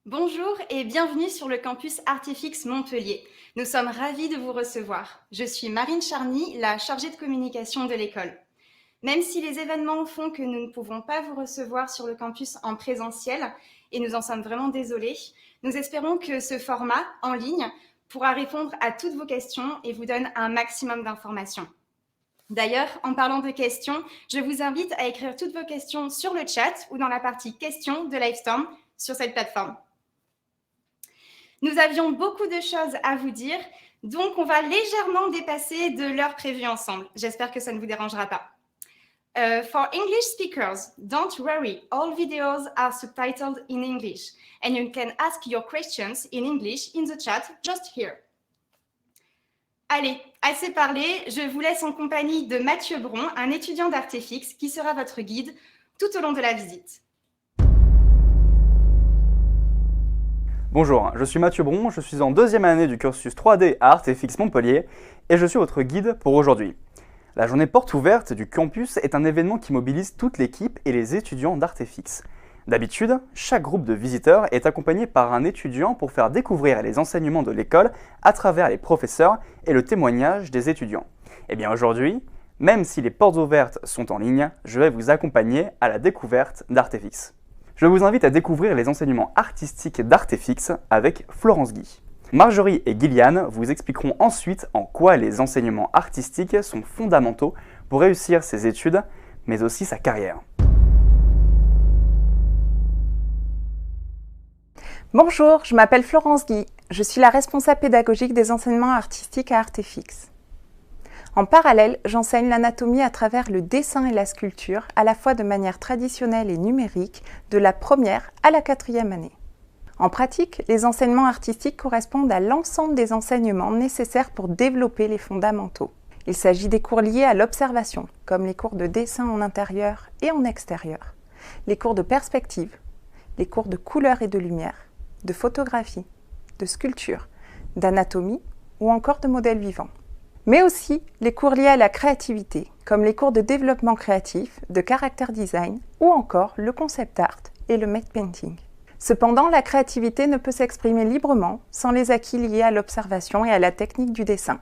Bonjour et bienvenue sur le campus Artifix Montpellier. Nous sommes ravis de vous recevoir. Je suis Marine Charny, la chargée de communication de l'école. Même si les événements font que nous ne pouvons pas vous recevoir sur le campus en présentiel, et nous en sommes vraiment désolés, nous espérons que ce format en ligne pourra répondre à toutes vos questions et vous donne un maximum d'informations. D'ailleurs, en parlant de questions, je vous invite à écrire toutes vos questions sur le chat ou dans la partie questions de Livestorm sur cette plateforme. Nous avions beaucoup de choses à vous dire, donc on va légèrement dépasser de l'heure prévue ensemble. J'espère que ça ne vous dérangera pas. For English speakers, don't worry, all videos are subtitled in English, and you can ask your questions in English in the chat just here. Allez, assez parlé, je vous laisse en compagnie de Mathieu Bron, un étudiant d'Artefix qui sera votre guide tout au long de la visite. Bonjour, je suis Mathieu Bron, je suis en deuxième année du cursus 3D à Artefix Montpellier et je suis votre guide pour aujourd'hui. La journée porte ouverte du campus est un événement qui mobilise toute l'équipe et les étudiants d'Artefix. D'habitude, chaque groupe de visiteurs est accompagné par un étudiant pour faire découvrir les enseignements de l'école à travers les professeurs et le témoignage des étudiants. Et bien aujourd'hui, même si les portes ouvertes sont en ligne, je vais vous accompagner à la découverte d'Artefix. Je vous invite à découvrir les enseignements artistiques d'Artefix avec Florence Guy. Marjorie et Gillian vous expliqueront ensuite en quoi les enseignements artistiques sont fondamentaux pour réussir ses études, mais aussi sa carrière. Bonjour, je m'appelle Florence Guy. Je suis la responsable pédagogique des enseignements artistiques à Artefix. En parallèle, j'enseigne l'anatomie à travers le dessin et la sculpture, à la fois de manière traditionnelle et numérique, de la première à la 4e année. En pratique, les enseignements artistiques correspondent à l'ensemble des enseignements nécessaires pour développer les fondamentaux. Il s'agit des cours liés à l'observation, comme les cours de dessin en intérieur et en extérieur, les cours de perspective, les cours de couleur et de lumière, de photographie, de sculpture, d'anatomie ou encore de modèles vivants. Mais aussi les cours liés à la créativité, comme les cours de développement créatif, de character design ou encore le concept art et le matte painting. Cependant, la créativité ne peut s'exprimer librement sans les acquis liés à l'observation et à la technique du dessin.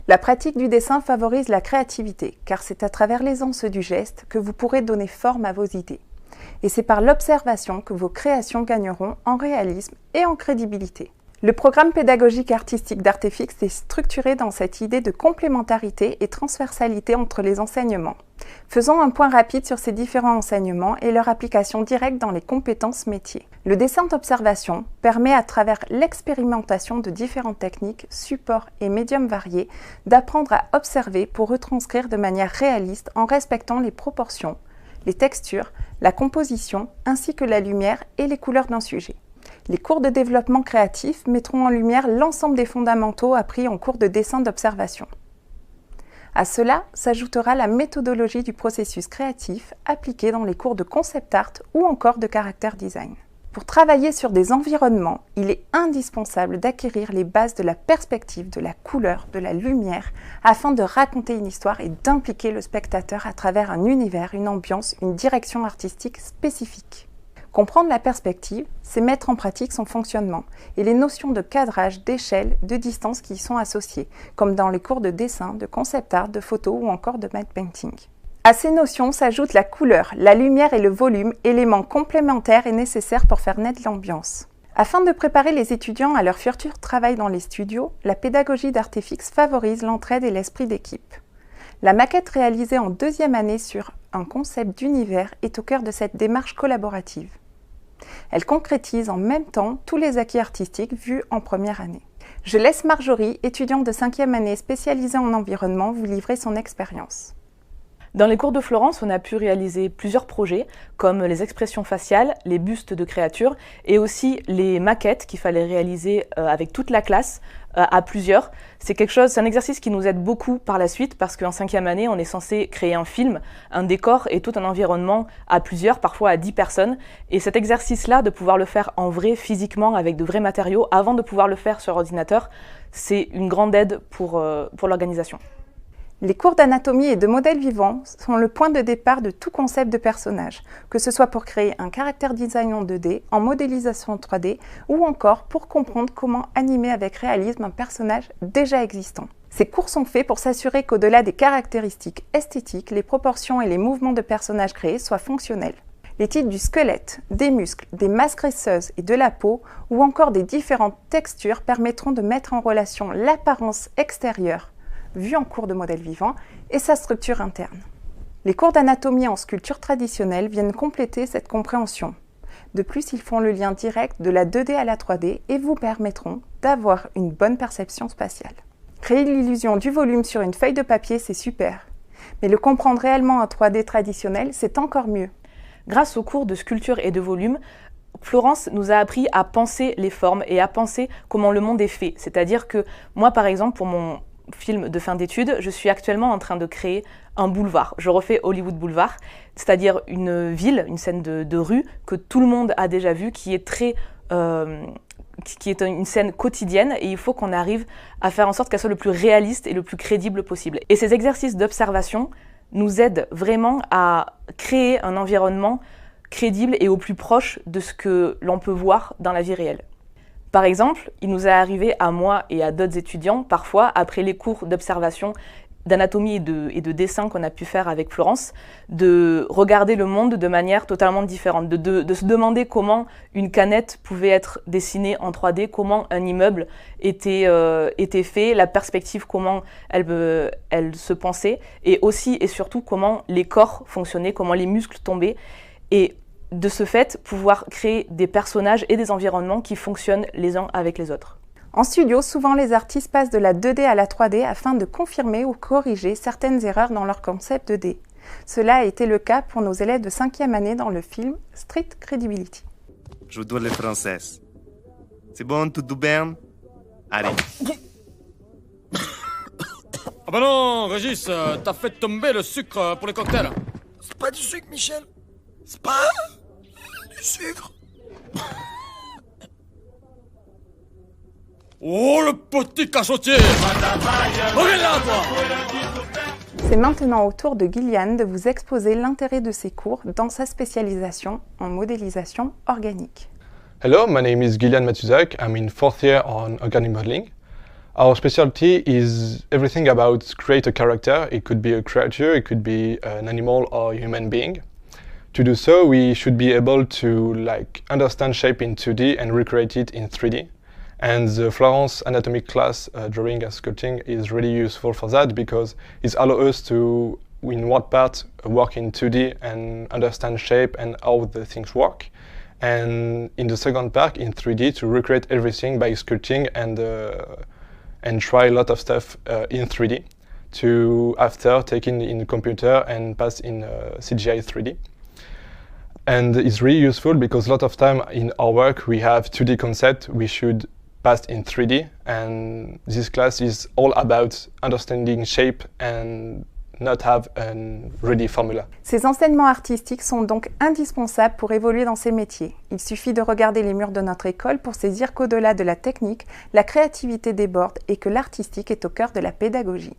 La pratique du dessin favorise la créativité, car c'est à travers l'aisance du geste que vous pourrez donner forme à vos idées. Et c'est par l'observation que vos créations gagneront en réalisme et en crédibilité. Le programme pédagogique artistique d'Artefix est structuré dans cette idée de complémentarité et transversalité entre les enseignements. Faisons un point rapide sur ces différents enseignements et leur application directe dans les compétences métiers. Le dessin d'observation permet, à travers l'expérimentation de différentes techniques, supports et médiums variés, d'apprendre à observer pour retranscrire de manière réaliste en respectant les proportions, les textures, la composition ainsi que la lumière et les couleurs d'un sujet. Les cours de développement créatif mettront en lumière l'ensemble des fondamentaux appris en cours de dessin d'observation. À cela s'ajoutera la méthodologie du processus créatif appliquée dans les cours de concept art ou encore de character design. Pour travailler sur des environnements, il est indispensable d'acquérir les bases de la perspective, de la couleur, de la lumière, afin de raconter une histoire et d'impliquer le spectateur à travers un univers, une ambiance, une direction artistique spécifique. Comprendre la perspective, c'est mettre en pratique son fonctionnement et les notions de cadrage, d'échelle, de distance qui y sont associées, comme dans les cours de dessin, de concept art, de photo ou encore de matte painting. À ces notions s'ajoutent la couleur, la lumière et le volume, éléments complémentaires et nécessaires pour faire naître l'ambiance. Afin de préparer les étudiants à leur futur travail dans les studios, la pédagogie d'Artefix favorise l'entraide et l'esprit d'équipe. La maquette réalisée en 2e année sur un concept d'univers est au cœur de cette démarche collaborative. Elle concrétise en même temps tous les acquis artistiques vus en première année. Je laisse Marjorie, étudiante de 5e année spécialisée en environnement, vous livrer son expérience. Dans les cours de Florence, on a pu réaliser plusieurs projets, comme les expressions faciales, les bustes de créatures et aussi les maquettes qu'il fallait réaliser avec toute la classe à plusieurs. C'est un exercice qui nous aide beaucoup par la suite parce qu'en 5e année, on est censé créer un film, un décor et tout un environnement à plusieurs, parfois à 10 personnes. Et cet exercice-là, de pouvoir le faire en vrai, physiquement, avec de vrais matériaux, avant de pouvoir le faire sur ordinateur, c'est une grande aide pour l'organisation. Les cours d'anatomie et de modèles vivants sont le point de départ de tout concept de personnage, que ce soit pour créer un caractère design en 2D, en modélisation en 3D, ou encore pour comprendre comment animer avec réalisme un personnage déjà existant. Ces cours sont faits pour s'assurer qu'au-delà des caractéristiques esthétiques, les proportions et les mouvements de personnages créés soient fonctionnels. Les titres du squelette, des muscles, des masses graisseuses et de la peau, ou encore des différentes textures permettront de mettre en relation l'apparence extérieure, vue en cours de modèle vivant, et sa structure interne. Les cours d'anatomie en sculpture traditionnelle viennent compléter cette compréhension. De plus, ils font le lien direct de la 2D à la 3D et vous permettront d'avoir une bonne perception spatiale. Créer l'illusion du volume sur une feuille de papier, c'est super. Mais le comprendre réellement en 3D traditionnel, c'est encore mieux. Grâce aux cours de sculpture et de volume, Florence nous a appris à penser les formes et à penser comment le monde est fait. C'est-à-dire que moi, par exemple, pour mon film de fin d'études, je suis actuellement en train de créer un boulevard. Je refais Hollywood Boulevard, c'est-à-dire une ville, une scène de rue que tout le monde a déjà vue, qui est une scène quotidienne, et il faut qu'on arrive à faire en sorte qu'elle soit le plus réaliste et le plus crédible possible. Et ces exercices d'observation nous aident vraiment à créer un environnement crédible et au plus proche de ce que l'on peut voir dans la vie réelle. Par exemple, il nous est arrivé à moi et à d'autres étudiants, parfois, après les cours d'observation, d'anatomie et de dessin qu'on a pu faire avec Florence, de regarder le monde de manière totalement différente, de se demander comment une canette pouvait être dessinée en 3D, comment un immeuble était fait, la perspective, comment elle se pensait, et aussi et surtout comment les corps fonctionnaient, comment les muscles tombaient, et de ce fait, pouvoir créer des personnages et des environnements qui fonctionnent les uns avec les autres. En studio, souvent les artistes passent de la 2D à la 3D afin de confirmer ou corriger certaines erreurs dans leur concept 2D. Cela a été le cas pour nos élèves de 5e année dans le film Street Credibility. Je dois les françaises. C'est bon, tout bien? Allez. Ah bah non, Régis, t'as fait tomber le sucre pour les cocktails. C'est pas du sucre, Michel. C'est pas du sucre. Oh, le petit cachotier! Reviens là, toi! C'est maintenant au tour de Gillian de vous exposer l'intérêt de ces cours dans sa spécialisation en modélisation organique. Hello, my name is Gillian Matuzak. I'm in 4th year on organic modeling. Our specialty is everything about create a character. It could be a creature, it could be an animal or a human being. To do so, we should be able to understand shape in 2D and recreate it in 3D. And the Florence anatomic class, drawing and sculpting, is really useful for that because it allows us to, in one part, work in 2D and understand shape and how the things work. And in the second part, in 3D, to recreate everything by sculpting and try a lot of stuff in 3D to after taking in the computer and pass in CGI 3D. And it's really useful because a lot of time in our work we have 2D concept we should pass in 3D, and this class is all about understanding shape and not have a ready formula. Ces enseignements artistiques sont donc indispensables pour évoluer dans ces métiers. Il suffit de regarder les murs de notre école pour saisir qu'au-delà de la technique, la créativité déborde et que l'artistique est au cœur de la pédagogie.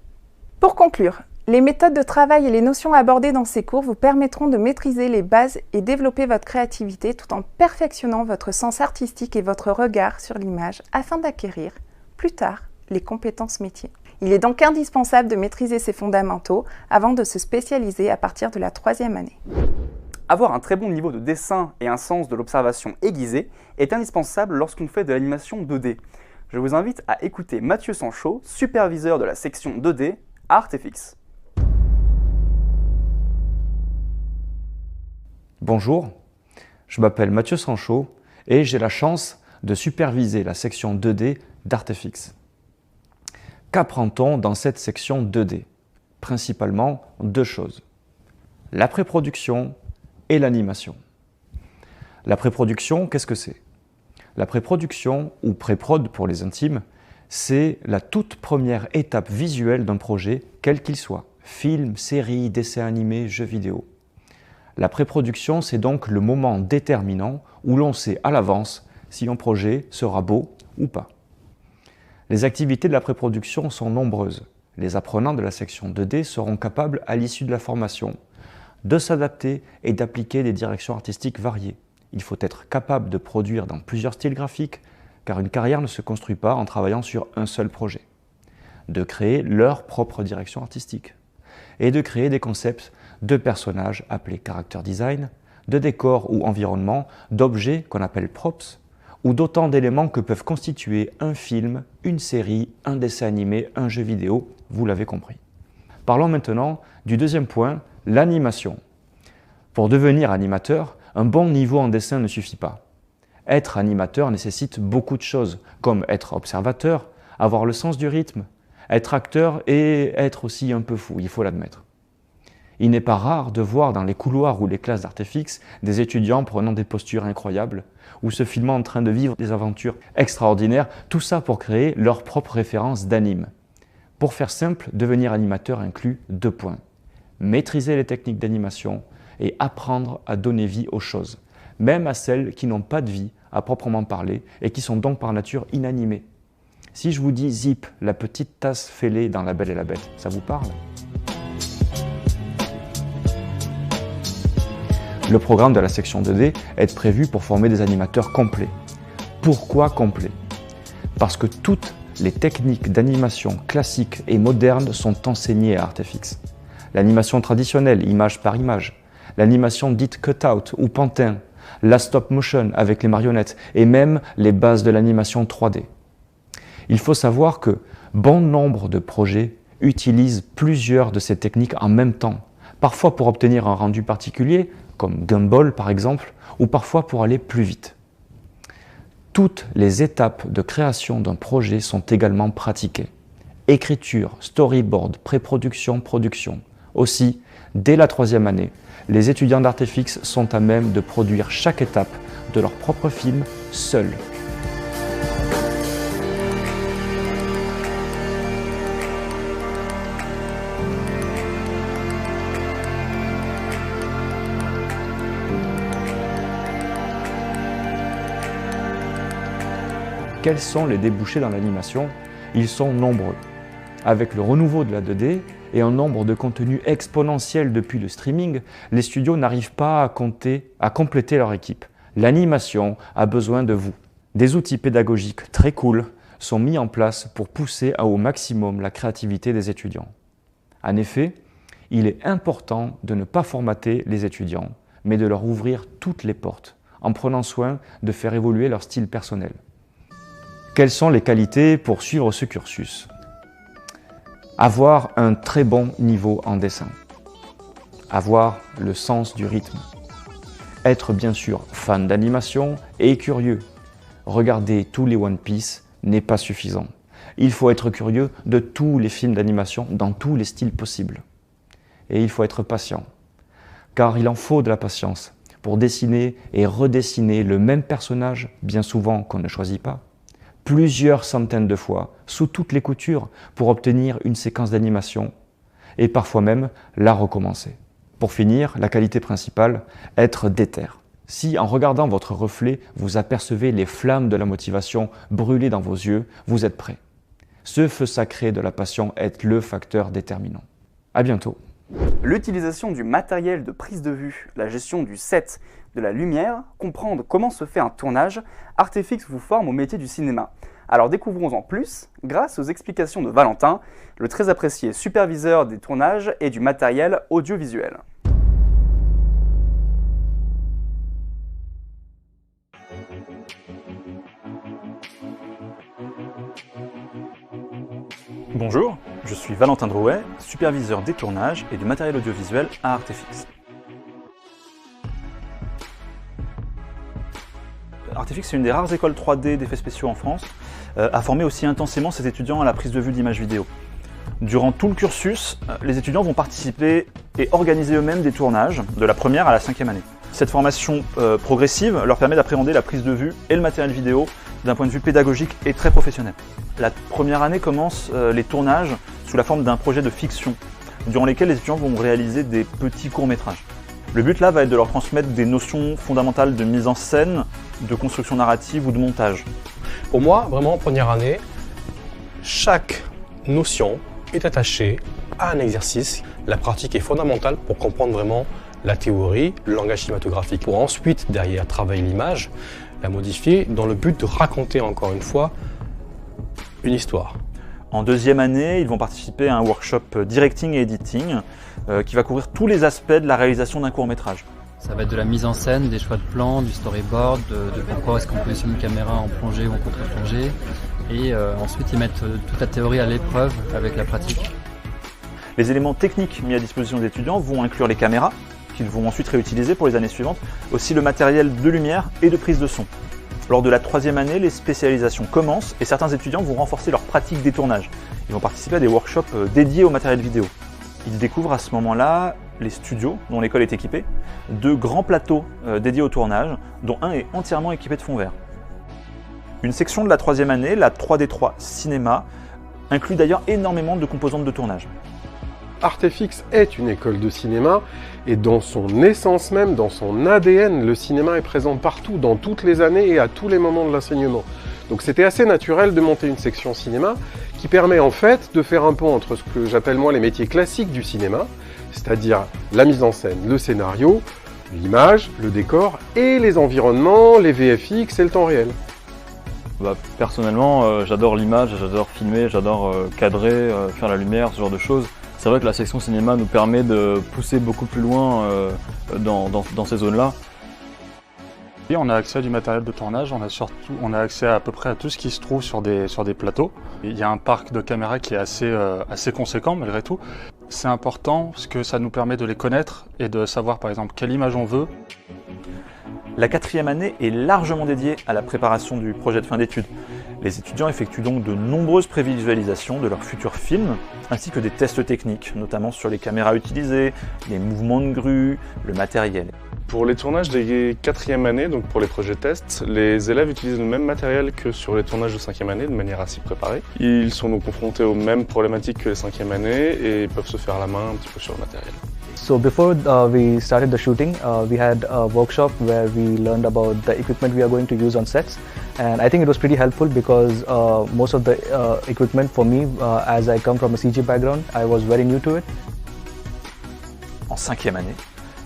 Pour conclure, les méthodes de travail et les notions abordées dans ces cours vous permettront de maîtriser les bases et développer votre créativité tout en perfectionnant votre sens artistique et votre regard sur l'image afin d'acquérir, plus tard, les compétences métiers. Il est donc indispensable de maîtriser ces fondamentaux avant de se spécialiser à partir de la 3e année. Avoir un très bon niveau de dessin et un sens de l'observation aiguisé est indispensable lorsqu'on fait de l'animation 2D. Je vous invite à écouter Mathieu Sanchot, superviseur de la section 2D à Artefix. Bonjour, je m'appelle Mathieu Sanchot et j'ai la chance de superviser la section 2D d'Artefix. Qu'apprend-on dans cette section 2D? Principalement deux choses, la pré-production et l'animation. La pré-production, qu'est-ce que c'est? La pré-production, ou pré-prod pour les intimes, c'est la toute première étape visuelle d'un projet, quel qu'il soit, film, série, dessin animé, jeu vidéo. La pré-production, c'est donc le moment déterminant où l'on sait à l'avance si un projet sera beau ou pas. Les activités de la pré-production sont nombreuses. Les apprenants de la section 2D seront capables, à l'issue de la formation, de s'adapter et d'appliquer des directions artistiques variées. Il faut être capable de produire dans plusieurs styles graphiques, car une carrière ne se construit pas en travaillant sur un seul projet. De créer leur propre direction artistique et de créer des concepts de personnages appelés character design, de décors ou environnements, d'objets qu'on appelle props, ou d'autant d'éléments que peuvent constituer un film, une série, un dessin animé, un jeu vidéo, vous l'avez compris. Parlons maintenant du deuxième point, l'animation. Pour devenir animateur, un bon niveau en dessin ne suffit pas. Être animateur nécessite beaucoup de choses, comme être observateur, avoir le sens du rythme, être acteur et être aussi un peu fou, il faut l'admettre. Il n'est pas rare de voir dans les couloirs ou les classes d'Artefix des étudiants prenant des postures incroyables ou se filmant en train de vivre des aventures extraordinaires, tout ça pour créer leur propre référence d'anime. Pour faire simple, devenir animateur inclut 2 points. Maîtriser les techniques d'animation et apprendre à donner vie aux choses, même à celles qui n'ont pas de vie à proprement parler et qui sont donc par nature inanimées. Si je vous dis Zip, la petite tasse fêlée dans La Belle et la Bête, ça vous parle ? Le programme de la section 2D est prévu pour former des animateurs complets. Pourquoi complets ? Parce que toutes les techniques d'animation classiques et modernes sont enseignées à Artefix. L'animation traditionnelle, image par image, l'animation dite cut-out ou pantin, la stop motion avec les marionnettes et même les bases de l'animation 3D. Il faut savoir que bon nombre de projets utilisent plusieurs de ces techniques en même temps, parfois pour obtenir un rendu particulier, comme Gumball par exemple, ou parfois pour aller plus vite. Toutes les étapes de création d'un projet sont également pratiquées. Écriture, storyboard, pré-production, production. Aussi, dès la 3e année, les étudiants d'Artefix sont à même de produire chaque étape de leur propre film seuls. Quels sont les débouchés dans l'animation? Ils sont nombreux. Avec le renouveau de la 2D et un nombre de contenus exponentiel depuis le streaming, les studios n'arrivent pas à compléter leur équipe. L'animation a besoin de vous. Des outils pédagogiques très cool sont mis en place pour pousser au maximum la créativité des étudiants. En effet, il est important de ne pas formater les étudiants, mais de leur ouvrir toutes les portes, en prenant soin de faire évoluer leur style personnel. Quelles sont les qualités pour suivre ce cursus? Avoir un très bon niveau en dessin, avoir le sens du rythme, être bien sûr fan d'animation et curieux. Regarder tous les One Piece n'est pas suffisant. Il faut être curieux de tous les films d'animation dans tous les styles possibles. Et il faut être patient, car il en faut de la patience pour dessiner et redessiner le même personnage, bien souvent qu'on ne choisit pas, plusieurs centaines de fois, sous toutes les coutures, pour obtenir une séquence d'animation et parfois même la recommencer. Pour finir, la qualité principale, être déter. Si en regardant votre reflet, vous apercevez les flammes de la motivation brûler dans vos yeux, vous êtes prêt. Ce feu sacré de la passion est le facteur déterminant. À bientôt. L'utilisation du matériel de prise de vue, la gestion du set, de la lumière, comprendre comment se fait un tournage, Artefix vous forme au métier du cinéma. Alors découvrons-en plus grâce aux explications de Valentin, le très apprécié superviseur des tournages et du matériel audiovisuel. Bonjour, je suis Valentin Drouet, superviseur des tournages et du matériel audiovisuel à Artefix. Artefix est une des rares écoles 3D d'effets spéciaux en France à former aussi intensément ses étudiants à la prise de vue d'images vidéo. Durant tout le cursus, les étudiants vont participer et organiser eux-mêmes des tournages de la première à la 5e année. Cette formation progressive leur permet d'appréhender la prise de vue et le matériel vidéo d'un point de vue pédagogique et très professionnel. La première année commence les tournages sous la forme d'un projet de fiction, durant lesquels les étudiants vont réaliser des petits courts-métrages. Le but là va être de leur transmettre des notions fondamentales de mise en scène, de construction narrative ou de montage. Pour moi, vraiment, première année, chaque notion est attaché à un exercice. La pratique est fondamentale pour comprendre vraiment la théorie, le langage cinématographique, pour ensuite, derrière, travailler l'image, la modifier dans le but de raconter encore une fois une histoire. En deuxième année, ils vont participer à un workshop directing et editing qui va couvrir tous les aspects de la réalisation d'un court-métrage. Ça va être de la mise en scène, des choix de plans, du storyboard, de pourquoi est-ce qu'on positionne une caméra en plongée ou en contre-plongée. Et ensuite, ils mettent toute la théorie à l'épreuve avec la pratique. Les éléments techniques mis à disposition des étudiants vont inclure les caméras, qu'ils vont ensuite réutiliser pour les années suivantes, aussi le matériel de lumière et de prise de son. Lors de la troisième année, les spécialisations commencent et certains étudiants vont renforcer leur pratique des tournages. Ils vont participer à des workshops dédiés au matériel vidéo. Ils découvrent à ce moment-là les studios dont l'école est équipée, de grands plateaux dédiés au tournage, dont un est entièrement équipé de fond vert. Une section de la troisième année, la 3D3 Cinéma, inclut d'ailleurs énormément de composantes de tournage. Artefix est une école de cinéma et dans son essence même, dans son ADN, le cinéma est présent partout, dans toutes les années et à tous les moments de l'enseignement. Donc c'était assez naturel de monter une section cinéma qui permet en fait de faire un pont entre ce que j'appelle moi les métiers classiques du cinéma, c'est-à-dire la mise en scène, le scénario, l'image, le décor et les environnements, les VFX et le temps réel. Personnellement, j'adore l'image, j'adore filmer, j'adore cadrer, faire la lumière, ce genre de choses. C'est vrai que la section cinéma nous permet de pousser beaucoup plus loin dans ces zones-là. Et on a accès à du matériel de tournage, on a accès à peu près à tout ce qui se trouve sur des plateaux. Il y a un parc de caméras qui est assez conséquent malgré tout. C'est important parce que ça nous permet de les connaître et de savoir par exemple quelle image on veut. La quatrième année est largement dédiée à la préparation du projet de fin d'études. Les étudiants effectuent donc de nombreuses prévisualisations de leurs futurs films, ainsi que des tests techniques, notamment sur les caméras utilisées, les mouvements de grue, le matériel. Pour les tournages des 4e années, donc pour les projets tests, les élèves utilisent le même matériel que sur les tournages de 5e année de manière à s'y préparer. Ils sont donc confrontés aux mêmes problématiques que les 5e années et peuvent se faire la main un petit peu sur le matériel. So before we started the shooting, we had a workshop where we learned about the equipment we are going to use on sets, and I think it was pretty helpful because most of the equipment for me, as I come from a CG background, I was very new to it. En 5e année,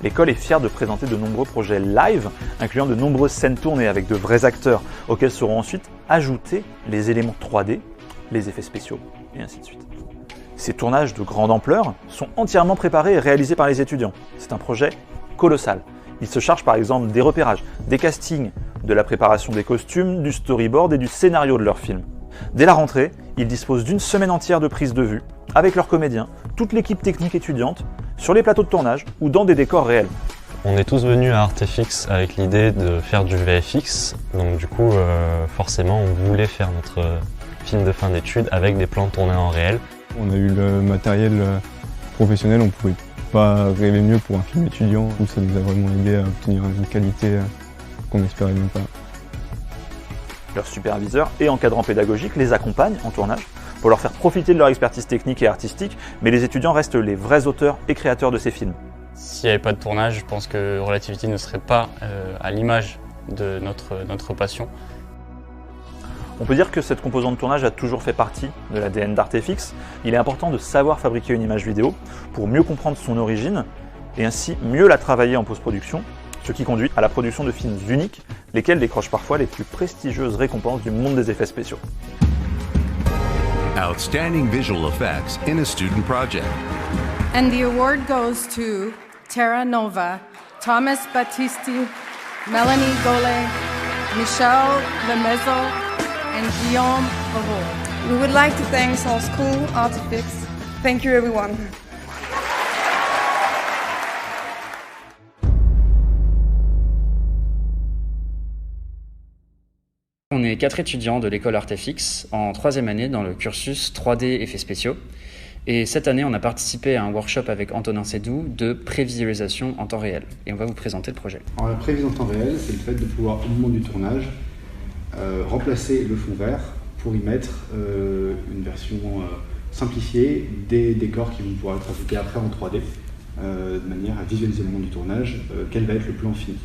l'école est fière de présenter de nombreux projets live, incluant de nombreuses scènes tournées avec de vrais acteurs, auxquels seront ensuite ajoutés les éléments 3D, les effets spéciaux, et ainsi de suite. Ces tournages de grande ampleur sont entièrement préparés et réalisés par les étudiants. C'est un projet colossal. Ils se chargent par exemple des repérages, des castings, de la préparation des costumes, du storyboard et du scénario de leur film. Dès la rentrée, ils disposent d'une semaine entière de prise de vue, avec leurs comédiens, toute l'équipe technique étudiante, sur les plateaux de tournage ou dans des décors réels. On est tous venus à Artefix avec l'idée de faire du VFX, donc du coup forcément on voulait faire notre film de fin d'études avec des plans tournés en réel. On a eu le matériel professionnel, on ne pouvait pas rêver mieux pour un film étudiant. Ça nous a vraiment aidé à obtenir une qualité qu'on n'espérait même pas. Leurs superviseurs et encadrants pédagogiques les accompagnent en tournage pour leur faire profiter de leur expertise technique et artistique, mais les étudiants restent les vrais auteurs et créateurs de ces films. S'il n'y avait pas de tournage, je pense que Relativity ne serait pas à l'image de notre passion. On peut dire que cette composante de tournage a toujours fait partie de l'ADN d'Artefix. Il est important de savoir fabriquer une image vidéo pour mieux comprendre son origine et ainsi mieux la travailler en post-production, ce qui conduit à la production de films uniques, lesquels décrochent parfois les plus prestigieuses récompenses du monde des effets spéciaux. Outstanding visual effects in a student project. And the award goes to Terra Nova, Thomas Battisti, Melanie Gole, Michelle Lemezzo, and Guillaume Barrault. We would like to thank our school, Artefix. Thank you everyone. On est 4 étudiants de l'école Artefix en 3e année dans le cursus 3D effets spéciaux. Et cette année, on a participé à un workshop avec Antonin Sédou de prévisualisation en temps réel. Et on va vous présenter le projet. Alors, la prévision en temps réel, c'est le fait de pouvoir, au moment du tournage, remplacer le fond vert pour y mettre une version simplifiée des décors qui vont pouvoir être ajoutés après en 3D, de manière à visualiser au moment du tournage quel va être le plan fini.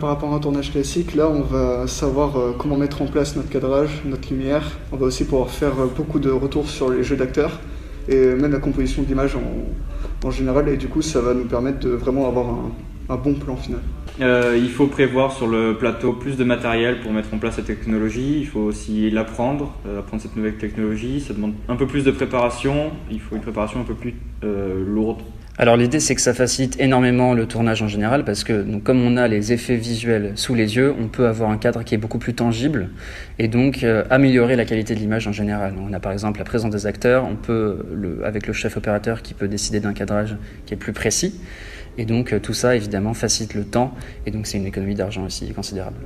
Par rapport à un tournage classique, là on va savoir comment mettre en place notre cadrage, notre lumière. On va aussi pouvoir faire beaucoup de retours sur les jeux d'acteurs et même la composition de l'image en général. Et du coup, ça va nous permettre de vraiment avoir un bon plan final. Il faut prévoir sur le plateau plus de matériel pour mettre en place cette technologie. Il faut aussi apprendre cette nouvelle technologie. Ça demande un peu plus de préparation. Il faut une préparation un peu plus lourde. Alors l'idée c'est que ça facilite énormément le tournage en général parce que donc, comme on a les effets visuels sous les yeux, on peut avoir un cadre qui est beaucoup plus tangible et donc améliorer la qualité de l'image en général. On a par exemple la présence des acteurs, on peut, avec le chef opérateur qui peut décider d'un cadrage qui est plus précis et donc tout ça évidemment facilite le temps et donc c'est une économie d'argent aussi considérable.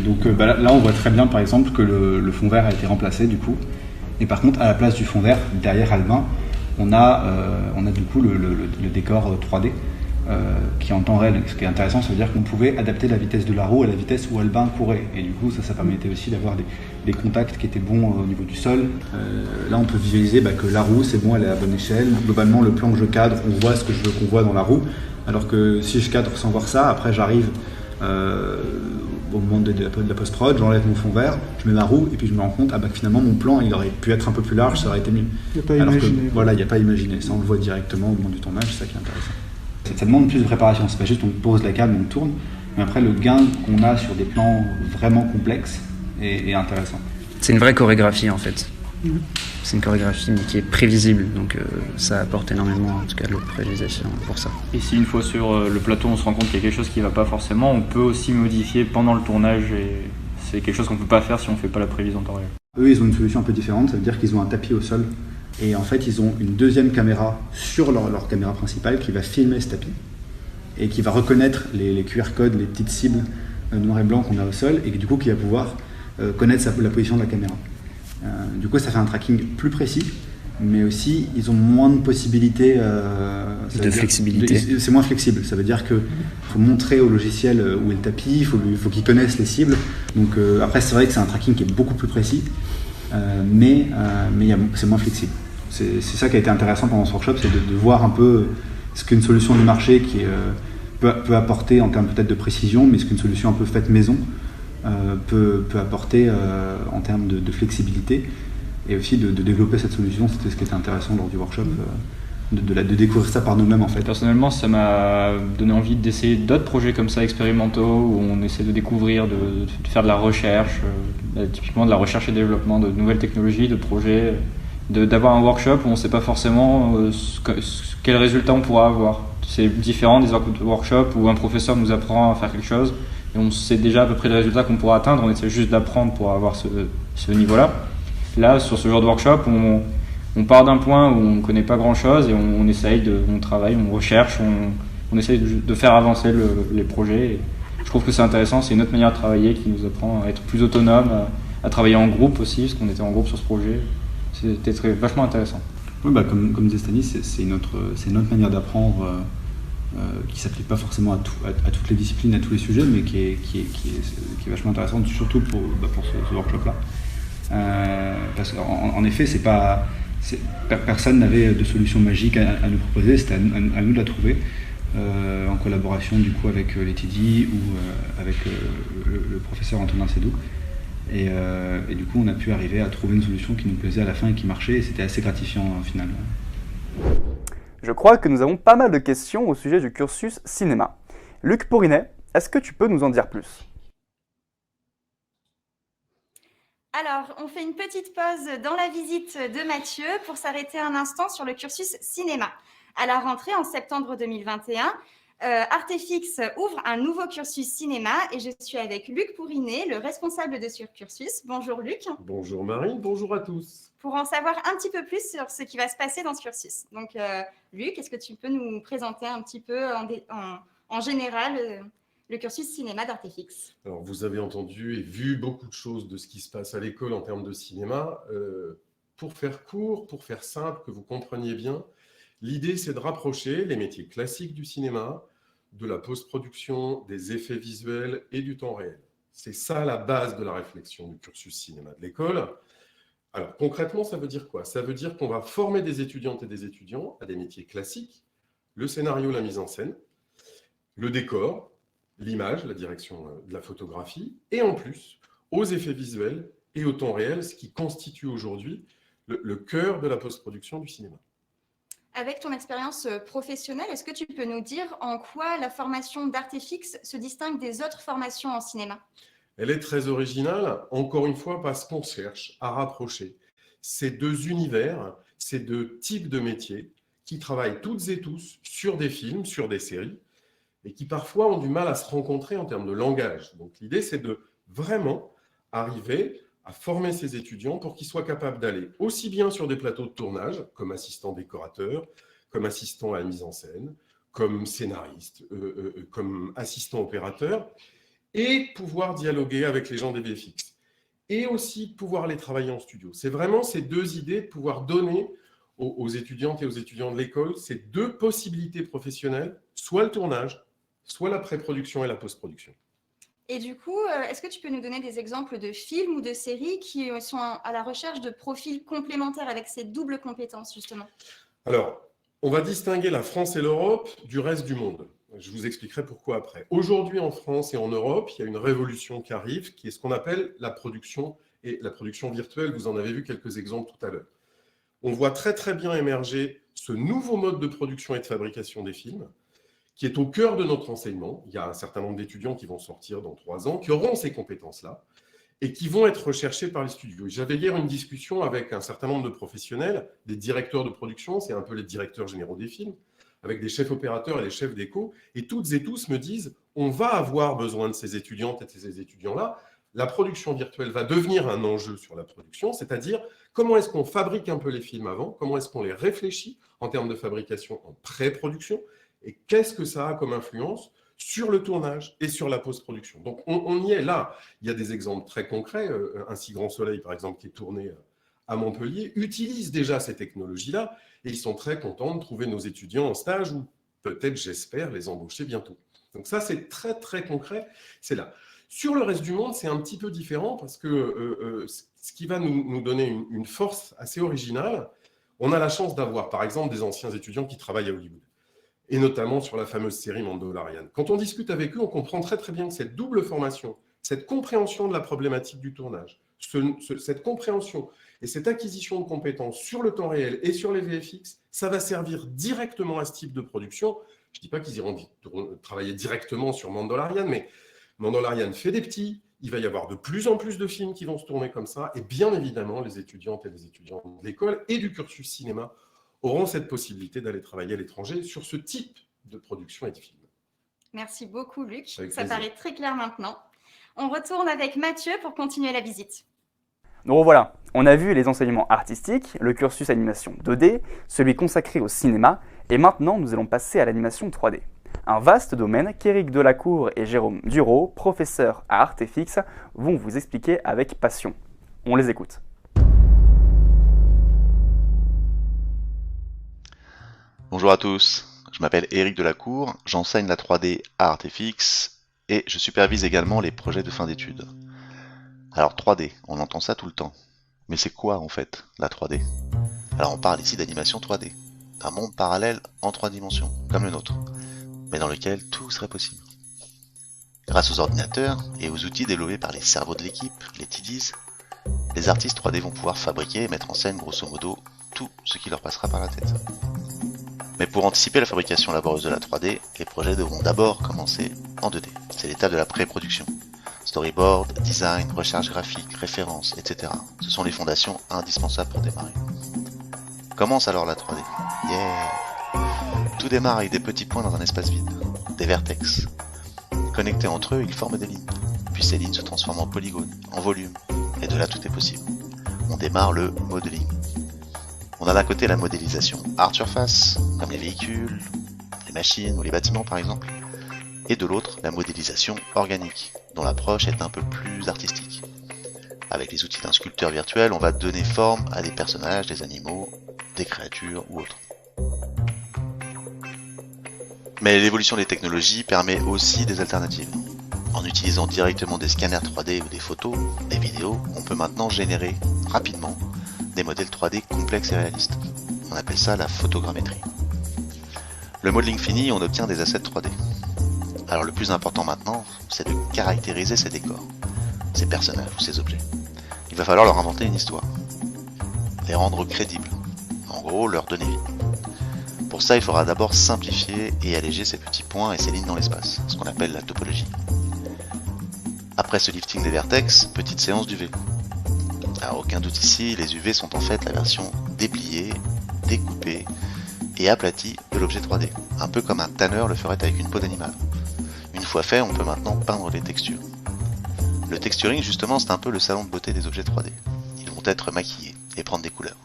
Donc là, on voit très bien, par exemple, que le fond vert a été remplacé, du coup. Et par contre, à la place du fond vert, derrière Albin, on a du coup le décor 3D qui est en temps réel. Ce qui est intéressant, ça veut dire qu'on pouvait adapter la vitesse de la roue à la vitesse où Albin courait. Et du coup, ça permettait aussi d'avoir des contacts qui étaient bons au niveau du sol. Là, on peut visualiser que la roue, c'est bon, elle est à bonne échelle. Globalement, le plan que je cadre, on voit ce que je veux qu'on voit dans la roue. Alors que si je cadre sans voir ça, après j'arrive au moment de la post-prod, j'enlève mon fond vert, je mets ma roue et puis je me rends compte que finalement mon plan il aurait pu être un peu plus large, ça aurait été mieux. Il n'y a pas Alors imaginé. que voilà, il n'y a pas imaginé, ça on le voit directement au moment du tournage, c'est ça qui est intéressant. Ça demande plus de préparation, c'est pas juste on pose la cam, on tourne, mais après le gain qu'on a sur des plans vraiment complexes est intéressant. C'est une vraie chorégraphie en fait. C'est une chorégraphie mais qui est prévisible, donc ça apporte énormément en tout cas de prévisualisation pour ça. Et si une fois sur le plateau on se rend compte qu'il y a quelque chose qui ne va pas forcément, on peut aussi modifier pendant le tournage et c'est quelque chose qu'on ne peut pas faire si on ne fait pas la prévision en temps réel. Eux ils ont une solution un peu différente, ça veut dire qu'ils ont un tapis au sol et en fait ils ont une deuxième caméra sur leur caméra principale qui va filmer ce tapis et qui va reconnaître les QR codes, les petites cibles noir et blanc qu'on a au sol et du coup qui va pouvoir connaître la position de la caméra. Du coup, ça fait un tracking plus précis, mais aussi ils ont moins de possibilités de flexibilité. C'est moins flexible. Ça veut dire qu'il faut montrer au logiciel où est le tapis, il faut qu'il connaisse les cibles. Donc après, c'est vrai que c'est un tracking qui est beaucoup plus précis, mais c'est moins flexible. C'est ça qui a été intéressant pendant ce workshop, c'est de voir un peu ce qu'une solution du marché qui peut apporter en termes peut-être de précision, mais ce qu'une solution un peu faite maison peut apporter en termes de flexibilité et aussi de développer cette solution. C'était ce qui était intéressant lors du workshop, de découvrir ça par nous-mêmes en fait. Personnellement, ça m'a donné envie d'essayer d'autres projets comme ça expérimentaux où on essaie de découvrir, de faire de la recherche, typiquement de la recherche et développement de nouvelles technologies, de projets, d'avoir un workshop où on ne sait pas forcément quel résultat on pourra avoir. C'est différent des workshops où un professeur nous apprend à faire quelque chose et on sait déjà à peu près le résultat qu'on pourra atteindre, on essaie juste d'apprendre pour avoir ce niveau-là. Là, sur ce genre de workshop, on part d'un point où on ne connaît pas grand-chose et on essaye, on travaille, on recherche, on essaye de faire avancer les projets. Et je trouve que c'est intéressant, c'est une autre manière de travailler qui nous apprend à être plus autonome, à travailler en groupe aussi, parce qu'on était en groupe sur ce projet. C'était vachement intéressant. Oui, comme disait Stanis, c'est une autre manière d'apprendre qui ne s'applique pas forcément à toutes les disciplines, à tous les sujets, mais qui est vachement intéressante, surtout pour ce workshop-là. Parce qu'en effet, personne n'avait de solution magique à nous proposer, c'était à nous de la trouver, en collaboration du coup avec les TD ou avec le professeur Antonin Sédou. Et du coup, on a pu arriver à trouver une solution qui nous plaisait à la fin et qui marchait, et c'était assez gratifiant finalement. Je crois que nous avons pas mal de questions au sujet du cursus cinéma. Luc Pourrinet, est-ce que tu peux nous en dire plus ? Alors, on fait une petite pause dans la visite de Mathieu pour s'arrêter un instant sur le cursus cinéma. À la rentrée, en septembre 2021, Artefix ouvre un nouveau cursus cinéma et je suis avec Luc Pourrinet, le responsable de ce cursus. Bonjour Luc. Bonjour Marie, bonjour à tous. Pour en savoir un petit peu plus sur ce qui va se passer dans ce cursus. Donc Luc, est-ce que tu peux nous présenter un petit peu en général le cursus cinéma d'Artefix? Alors vous avez entendu et vu beaucoup de choses de ce qui se passe à l'école en termes de cinéma. Pour faire court, pour faire simple, que vous compreniez bien, l'idée, c'est de rapprocher les métiers classiques du cinéma, de la post-production, des effets visuels et du temps réel. C'est ça la base de la réflexion du cursus cinéma de l'école. Alors concrètement, ça veut dire quoi? Ça veut dire qu'on va former des étudiantes et des étudiants à des métiers classiques, le scénario, la mise en scène, le décor, l'image, la direction de la photographie, et en plus aux effets visuels et au temps réel, ce qui constitue aujourd'hui le cœur de la post-production du cinéma. Avec ton expérience professionnelle, est-ce que tu peux nous dire en quoi la formation d'Artefix se distingue des autres formations en cinéma? Elle est très originale, encore une fois, parce qu'on cherche à rapprocher ces deux univers, ces deux types de métiers qui travaillent toutes et tous sur des films, sur des séries, et qui parfois ont du mal à se rencontrer en termes de langage. Donc l'idée, c'est de vraiment arriver à former ces étudiants pour qu'ils soient capables d'aller aussi bien sur des plateaux de tournage, comme assistants décorateurs, comme assistants à la mise en scène, comme scénaristes, comme assistants opérateurs, et pouvoir dialoguer avec les gens des VFX, et aussi pouvoir les travailler en studio. C'est vraiment ces deux idées de pouvoir donner aux étudiantes et aux étudiants de l'école ces deux possibilités professionnelles, soit le tournage, soit la pré-production et la post-production. Et du coup, est-ce que tu peux nous donner des exemples de films ou de séries qui sont à la recherche de profils complémentaires avec ces doubles compétences, justement? Alors, on va distinguer la France et l'Europe du reste du monde. Je vous expliquerai pourquoi après. Aujourd'hui, en France et en Europe, il y a une révolution qui arrive, qui est ce qu'on appelle la production et la production virtuelle. Vous en avez vu quelques exemples tout à l'heure. On voit très très bien émerger ce nouveau mode de production et de fabrication des films, qui est au cœur de notre enseignement. Il y a un certain nombre d'étudiants qui vont sortir dans 3 ans, qui auront ces compétences-là, et qui vont être recherchés par les studios. J'avais hier une discussion avec un certain nombre de professionnels, des directeurs de production, c'est un peu les directeurs généraux des films, avec des chefs opérateurs et des chefs d'éco, et toutes et tous me disent, on va avoir besoin de ces étudiantes et de ces étudiants-là. La production virtuelle va devenir un enjeu sur la production, c'est-à-dire comment est-ce qu'on fabrique un peu les films avant, comment est-ce qu'on les réfléchit en termes de fabrication en pré-production, et qu'est-ce que ça a comme influence sur le tournage et sur la post-production. Donc on y est là. Il y a des exemples très concrets. Un Si Grand Soleil, par exemple, qui est tourné à Montpellier, utilise déjà ces technologies-là, et ils sont très contents de trouver nos étudiants en stage ou peut-être, j'espère, les embaucher bientôt. Donc ça, c'est très très concret, c'est là. Sur le reste du monde, c'est un petit peu différent parce que ce qui va nous donner une force assez originale, on a la chance d'avoir, par exemple, des anciens étudiants qui travaillent à Hollywood, et notamment sur la fameuse série Mandalorian. Quand on discute avec eux, on comprend très très bien que cette double formation, cette compréhension de la problématique du tournage, cette compréhension et cette acquisition de compétences sur le temps réel et sur les VFX, ça va servir directement à ce type de production. Je ne dis pas qu'ils iront travailler directement sur Mandalorian, mais Mandalorian fait des petits, il va y avoir de plus en plus de films qui vont se tourner comme ça, et bien évidemment, les étudiantes et les étudiants de l'école et du cursus cinéma auront cette possibilité d'aller travailler à l'étranger sur ce type de production et de film. Merci beaucoup, Luc. Avec Ça plaisir. paraît très clair maintenant. On retourne avec Mathieu pour continuer la visite. Donc voilà, on a vu les enseignements artistiques, le cursus animation 2D, celui consacré au cinéma, et maintenant nous allons passer à l'animation 3D. Un vaste domaine qu'Éric Delacour et Jérôme Duro, professeurs à Artefix, vont vous expliquer avec passion. On les écoute. Bonjour à tous, je m'appelle Éric Delacour, j'enseigne la 3D à Artefix et je supervise également les projets de fin d'études. Alors 3D, on entend ça tout le temps. Mais c'est quoi en fait la 3D? Alors on parle ici d'animation 3D, d'un monde parallèle en 3 dimensions, comme le nôtre, mais dans lequel tout serait possible. Grâce aux ordinateurs et aux outils développés par les cerveaux de l'équipe, les TDs, les artistes 3D vont pouvoir fabriquer et mettre en scène grosso modo tout ce qui leur passera par la tête. Mais pour anticiper la fabrication laborieuse de la 3D, les projets devront d'abord commencer en 2D. C'est l'étape de la pré-production. Storyboard, design, recherche graphique, références, etc. Ce sont les fondations indispensables pour démarrer. Commence alors la 3D. Yeah! Tout démarre avec des petits points dans un espace vide, des vertex. Connectés entre eux, ils forment des lignes. Puis ces lignes se transforment en polygones, en volumes, et de là tout est possible. On démarre le modeling. On a d'un côté la modélisation hard surface, comme les véhicules, les machines ou les bâtiments par exemple, et de l'autre la modélisation organique, dont l'approche est un peu plus artistique. Avec les outils d'un sculpteur virtuel, on va donner forme à des personnages, des animaux, des créatures ou autres. Mais l'évolution des technologies permet aussi des alternatives. En utilisant directement des scanners 3D ou des photos, des vidéos, on peut maintenant générer rapidement des modèles 3D complexes et réalistes. On appelle ça la photogrammétrie. Le modeling fini, on obtient des assets 3D. Alors le plus important maintenant, c'est de caractériser ces décors, ces personnages ou ces objets. Il va falloir leur inventer une histoire, les rendre crédibles, en gros leur donner vie. Pour ça, il faudra d'abord simplifier et alléger ces petits points et ces lignes dans l'espace, ce qu'on appelle la topologie. Après ce lifting des vertex, petite séance d'UV. Alors aucun doute ici, les UV sont en fait la version dépliée, découpée et aplatie de l'objet 3D, un peu comme un tanneur le ferait avec une peau d'animal. Une fois fait, on peut maintenant peindre les textures. Le texturing justement, c'est un peu le salon de beauté des objets 3D. Ils vont être maquillés et prendre des couleurs.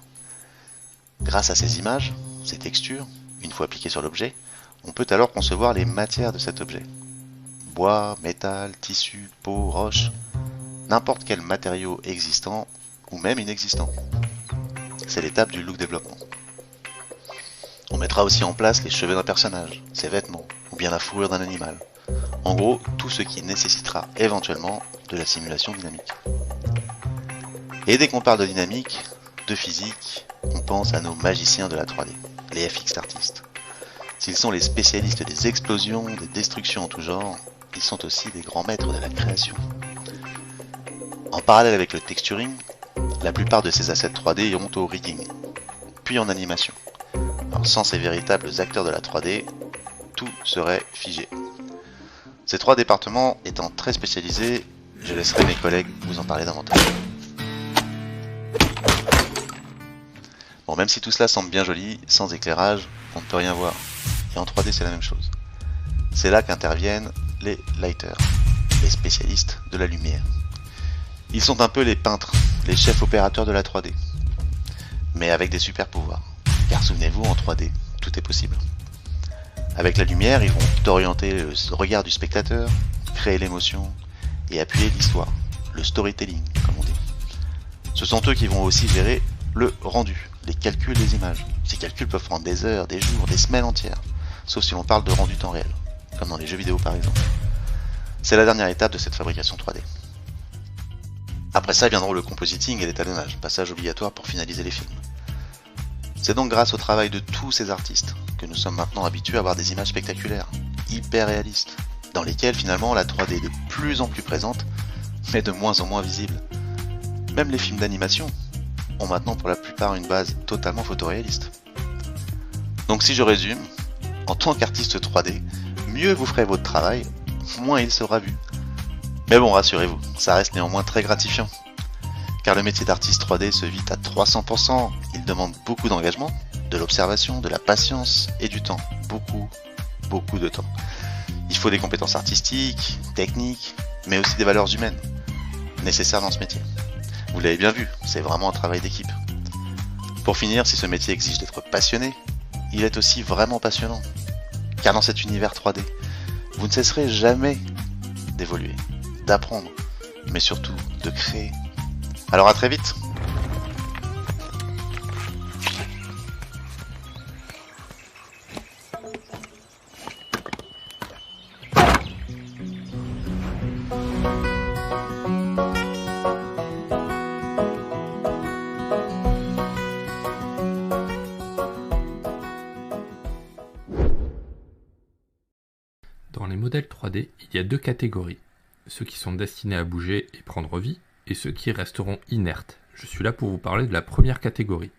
Grâce à ces images, ces textures, une fois appliquées sur l'objet, on peut alors concevoir les matières de cet objet. Bois, métal, tissu, peau, roche, n'importe quel matériau existant ou même inexistant. C'est l'étape du look développement. On mettra aussi en place les cheveux d'un personnage, ses vêtements, ou bien la fourrure d'un animal. En gros, tout ce qui nécessitera éventuellement de la simulation dynamique. Et dès qu'on parle de dynamique, de physique, on pense à nos magiciens de la 3D, les FX artistes. S'ils sont les spécialistes des explosions, des destructions en tout genre, ils sont aussi des grands maîtres de la création. En parallèle avec le texturing, la plupart de ces assets 3D iront au rigging, puis en animation. Alors sans ces véritables acteurs de la 3D, tout serait figé. Ces trois départements étant très spécialisés, je laisserai mes collègues vous en parler davantage. Bon, même si tout cela semble bien joli, sans éclairage, on ne peut rien voir. Et en 3D, c'est la même chose. C'est là qu'interviennent les lighters, les spécialistes de la lumière. Ils sont un peu les peintres, les chefs opérateurs de la 3D. Mais avec des super pouvoirs. Car souvenez-vous, en 3D, tout est possible. Avec la lumière, ils vont orienter le regard du spectateur, créer l'émotion et appuyer l'histoire, le storytelling, comme on dit. Ce sont eux qui vont aussi gérer le rendu, les calculs des images. Ces calculs peuvent prendre des heures, des jours, des semaines entières, sauf si l'on parle de rendu temps réel, comme dans les jeux vidéo par exemple. C'est la dernière étape de cette fabrication 3D. Après ça viendront le compositing et l'étalonnage, passage obligatoire pour finaliser les films. C'est donc grâce au travail de tous ces artistes que nous sommes maintenant habitués à voir des images spectaculaires, hyper réalistes, dans lesquelles finalement la 3D est de plus en plus présente, mais de moins en moins visible. Même les films d'animation ont maintenant pour la plupart une base totalement photoréaliste. Donc si je résume, en tant qu'artiste 3D, mieux vous ferez votre travail, moins il sera vu. Mais bon, rassurez-vous, ça reste néanmoins très gratifiant. Car le métier d'artiste 3D se vit à 300%, il demande beaucoup d'engagement, de l'observation, de la patience et du temps. Beaucoup de temps. Il faut des compétences artistiques, techniques, mais aussi des valeurs humaines, nécessaires dans ce métier. Vous l'avez bien vu, c'est vraiment un travail d'équipe. Pour finir, si ce métier exige d'être passionné, il est aussi vraiment passionnant. Car dans cet univers 3D, vous ne cesserez jamais d'évoluer, d'apprendre, mais surtout de créer. Alors à très vite! Dans les modèles 3D, il y a deux catégories. Ceux qui sont destinés à bouger et prendre vie, et ceux qui resteront inertes. Je suis là pour vous parler de la première catégorie.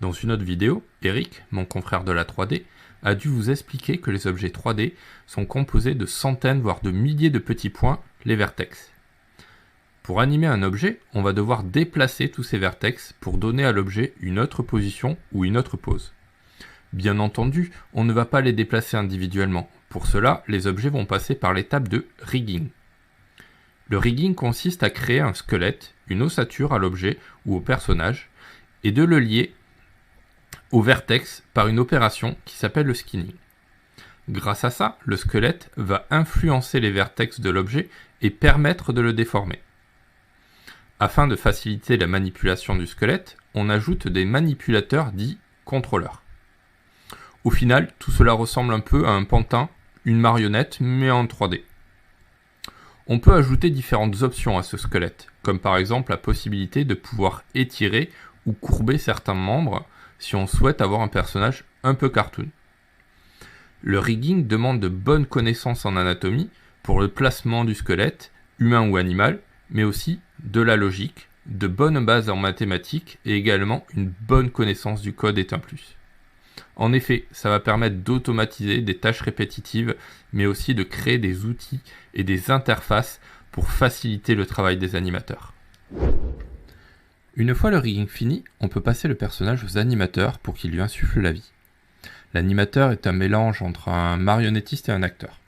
Dans une autre vidéo, Eric, mon confrère de la 3D, a dû vous expliquer que les objets 3D sont composés de centaines voire de milliers de petits points, les vertex. Pour animer un objet, on va devoir déplacer tous ces vertex pour donner à l'objet une autre position ou une autre pose. Bien entendu, on ne va pas les déplacer individuellement. Pour cela, les objets vont passer par l'étape de rigging. Le rigging consiste à créer un squelette, une ossature à l'objet ou au personnage, et de le lier au vertex par une opération qui s'appelle le skinning. Grâce à ça, le squelette va influencer les vertex de l'objet et permettre de le déformer. Afin de faciliter la manipulation du squelette, on ajoute des manipulateurs dits contrôleurs. Au final, tout cela ressemble un peu à un pantin, une marionnette, mais en 3D. On peut ajouter différentes options à ce squelette, comme par exemple la possibilité de pouvoir étirer ou courber certains membres si on souhaite avoir un personnage un peu cartoon. Le rigging demande de bonnes connaissances en anatomie pour le placement du squelette, humain ou animal, mais aussi de la logique, de bonnes bases en mathématiques et également une bonne connaissance du code est un plus. En effet, ça va permettre d'automatiser des tâches répétitives, mais aussi de créer des outils et des interfaces pour faciliter le travail des animateurs. Une fois le rigging fini, on peut passer le personnage aux animateurs pour qu'ils lui insufflent la vie. L'animateur est un mélange entre un marionnettiste et un acteur.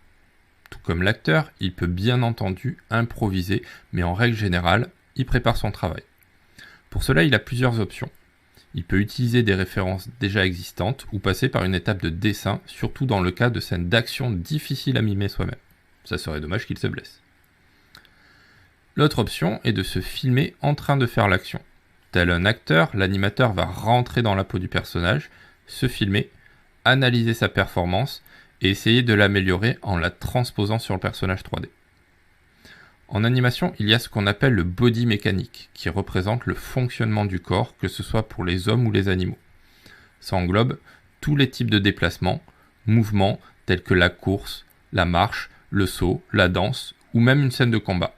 Tout comme l'acteur, il peut bien entendu improviser, mais en règle générale, il prépare son travail. Pour cela, il a plusieurs options. Il peut utiliser des références déjà existantes ou passer par une étape de dessin, surtout dans le cas de scènes d'action difficiles à mimer soi-même. Ça serait dommage qu'il se blesse. L'autre option est de se filmer en train de faire l'action. Tel un acteur, l'animateur va rentrer dans la peau du personnage, se filmer, analyser sa performance et essayer de l'améliorer en la transposant sur le personnage 3D. En animation, il y a ce qu'on appelle le body mécanique, qui représente le fonctionnement du corps, que ce soit pour les hommes ou les animaux. Ça englobe tous les types de déplacements, mouvements tels que la course, la marche, le saut, la danse ou même une scène de combat.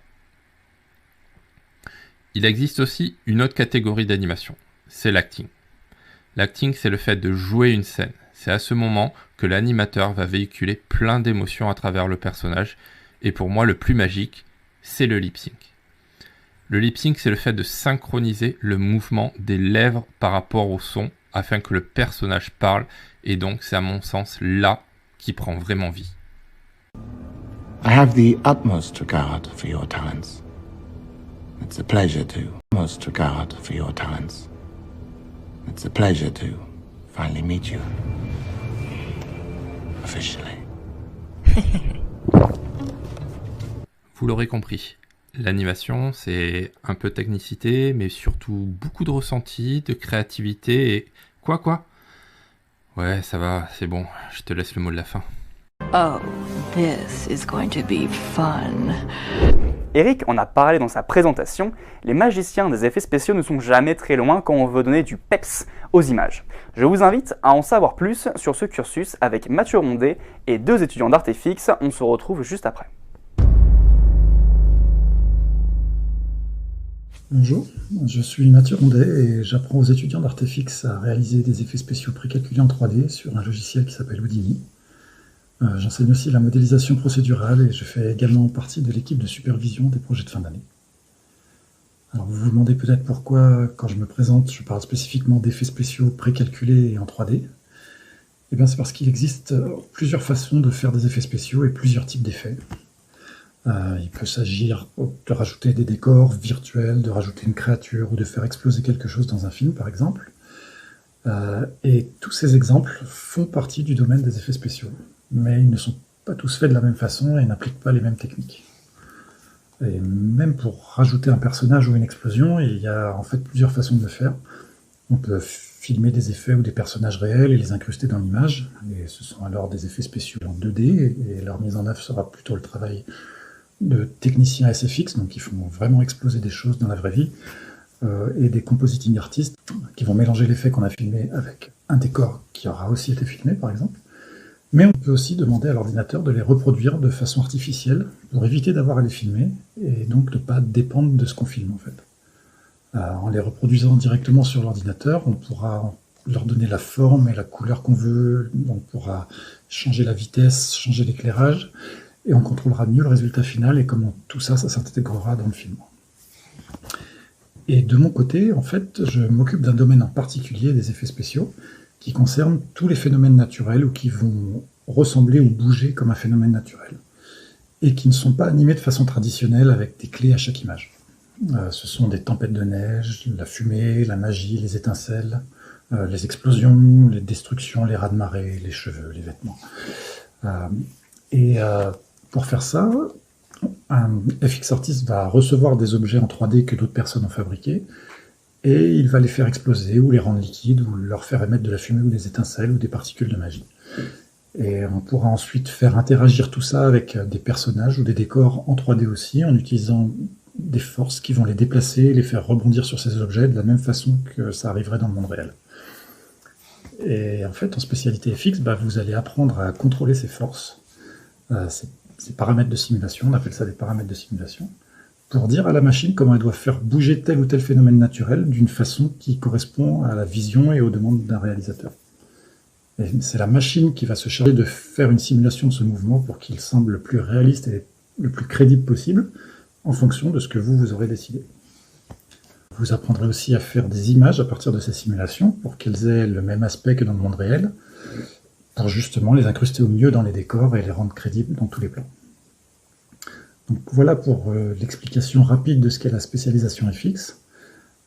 Il existe aussi une autre catégorie d'animation, c'est l'acting. L'acting, c'est le fait de jouer une scène. C'est à ce moment que l'animateur va véhiculer plein d'émotions à travers le personnage, et pour moi le plus magique, c'est le lip sync. Le lip sync, c'est le fait de synchroniser le mouvement des lèvres par rapport au son afin que le personnage parle, et donc c'est à mon sens là qui prend vraiment vie. I have the utmost regard for your talents. It's a pleasure to most regard for your talents. It's a pleasure to finally meet you. Officially. Vous l'aurez compris, l'animation c'est un peu technicité, mais surtout beaucoup de ressenti, de créativité et... Quoi ? Ouais, ça va, c'est bon, je te laisse le mot de la fin. Oh, this is going to be fun. Eric en a parlé dans sa présentation, les magiciens des effets spéciaux ne sont jamais très loin quand on veut donner du peps aux images. Je vous invite à en savoir plus sur ce cursus avec Mathieu Rondet et 2 étudiants d'Artefix, on se retrouve juste après. Bonjour, je suis Mathieu Rondet et j'apprends aux étudiants d'Artefix à réaliser des effets spéciaux précalculés en 3D sur un logiciel qui s'appelle Houdini. J'enseigne aussi la modélisation procédurale et je fais également partie de l'équipe de supervision des projets de fin d'année. Alors vous vous demandez peut-être pourquoi, quand je me présente, je parle spécifiquement d'effets spéciaux précalculés et en 3D. Eh bien c'est parce qu'il existe plusieurs façons de faire des effets spéciaux et plusieurs types d'effets. Il peut s'agir de rajouter des décors virtuels, de rajouter une créature ou de faire exploser quelque chose dans un film par exemple. Et tous ces exemples font partie du domaine des effets spéciaux. Mais ils ne sont pas tous faits de la même façon et n'impliquent pas les mêmes techniques. Et même pour rajouter un personnage ou une explosion, il y a en fait plusieurs façons de le faire. On peut filmer des effets ou des personnages réels et les incruster dans l'image, et ce sont alors des effets spéciaux en 2D, et leur mise en œuvre sera plutôt le travail de techniciens SFX, donc qui font vraiment exploser des choses dans la vraie vie, et des compositing artistes qui vont mélanger l'effet qu'on a filmé avec un décor qui aura aussi été filmé par exemple. Mais on peut aussi demander à l'ordinateur de les reproduire de façon artificielle pour éviter d'avoir à les filmer et donc de ne pas dépendre de ce qu'on filme en fait. En les reproduisant directement sur l'ordinateur, on pourra leur donner la forme et la couleur qu'on veut, on pourra changer la vitesse, changer l'éclairage et on contrôlera mieux le résultat final et comment tout ça s'intégrera dans le film. Et de mon côté, en fait, je m'occupe d'un domaine en particulier des effets spéciaux qui concernent tous les phénomènes naturels ou qui vont ressembler ou bouger comme un phénomène naturel, et qui ne sont pas animés de façon traditionnelle avec des clés à chaque image. Ce sont des tempêtes de neige, la fumée, la magie, les étincelles, les explosions, les destructions, les raz-de-marée, les cheveux, les vêtements. Pour faire ça, un FX artiste va recevoir des objets en 3D que d'autres personnes ont fabriqués, et il va les faire exploser, ou les rendre liquides, ou leur faire émettre de la fumée, ou des étincelles, ou des particules de magie. Et on pourra ensuite faire interagir tout ça avec des personnages ou des décors en 3D aussi, en utilisant des forces qui vont les déplacer, les faire rebondir sur ces objets de la même façon que ça arriverait dans le monde réel. Et en fait, en spécialité FX, vous allez apprendre à contrôler ces forces, ces paramètres de simulation, on appelle ça des paramètres de simulation, pour dire à la machine comment elle doit faire bouger tel ou tel phénomène naturel d'une façon qui correspond à la vision et aux demandes d'un réalisateur. Et c'est la machine qui va se charger de faire une simulation de ce mouvement pour qu'il semble le plus réaliste et le plus crédible possible, en fonction de ce que vous aurez décidé. Vous apprendrez aussi à faire des images à partir de ces simulations pour qu'elles aient le même aspect que dans le monde réel, pour justement les incruster au mieux dans les décors et les rendre crédibles dans tous les plans. Donc voilà pour l'explication rapide de ce qu'est la spécialisation FX.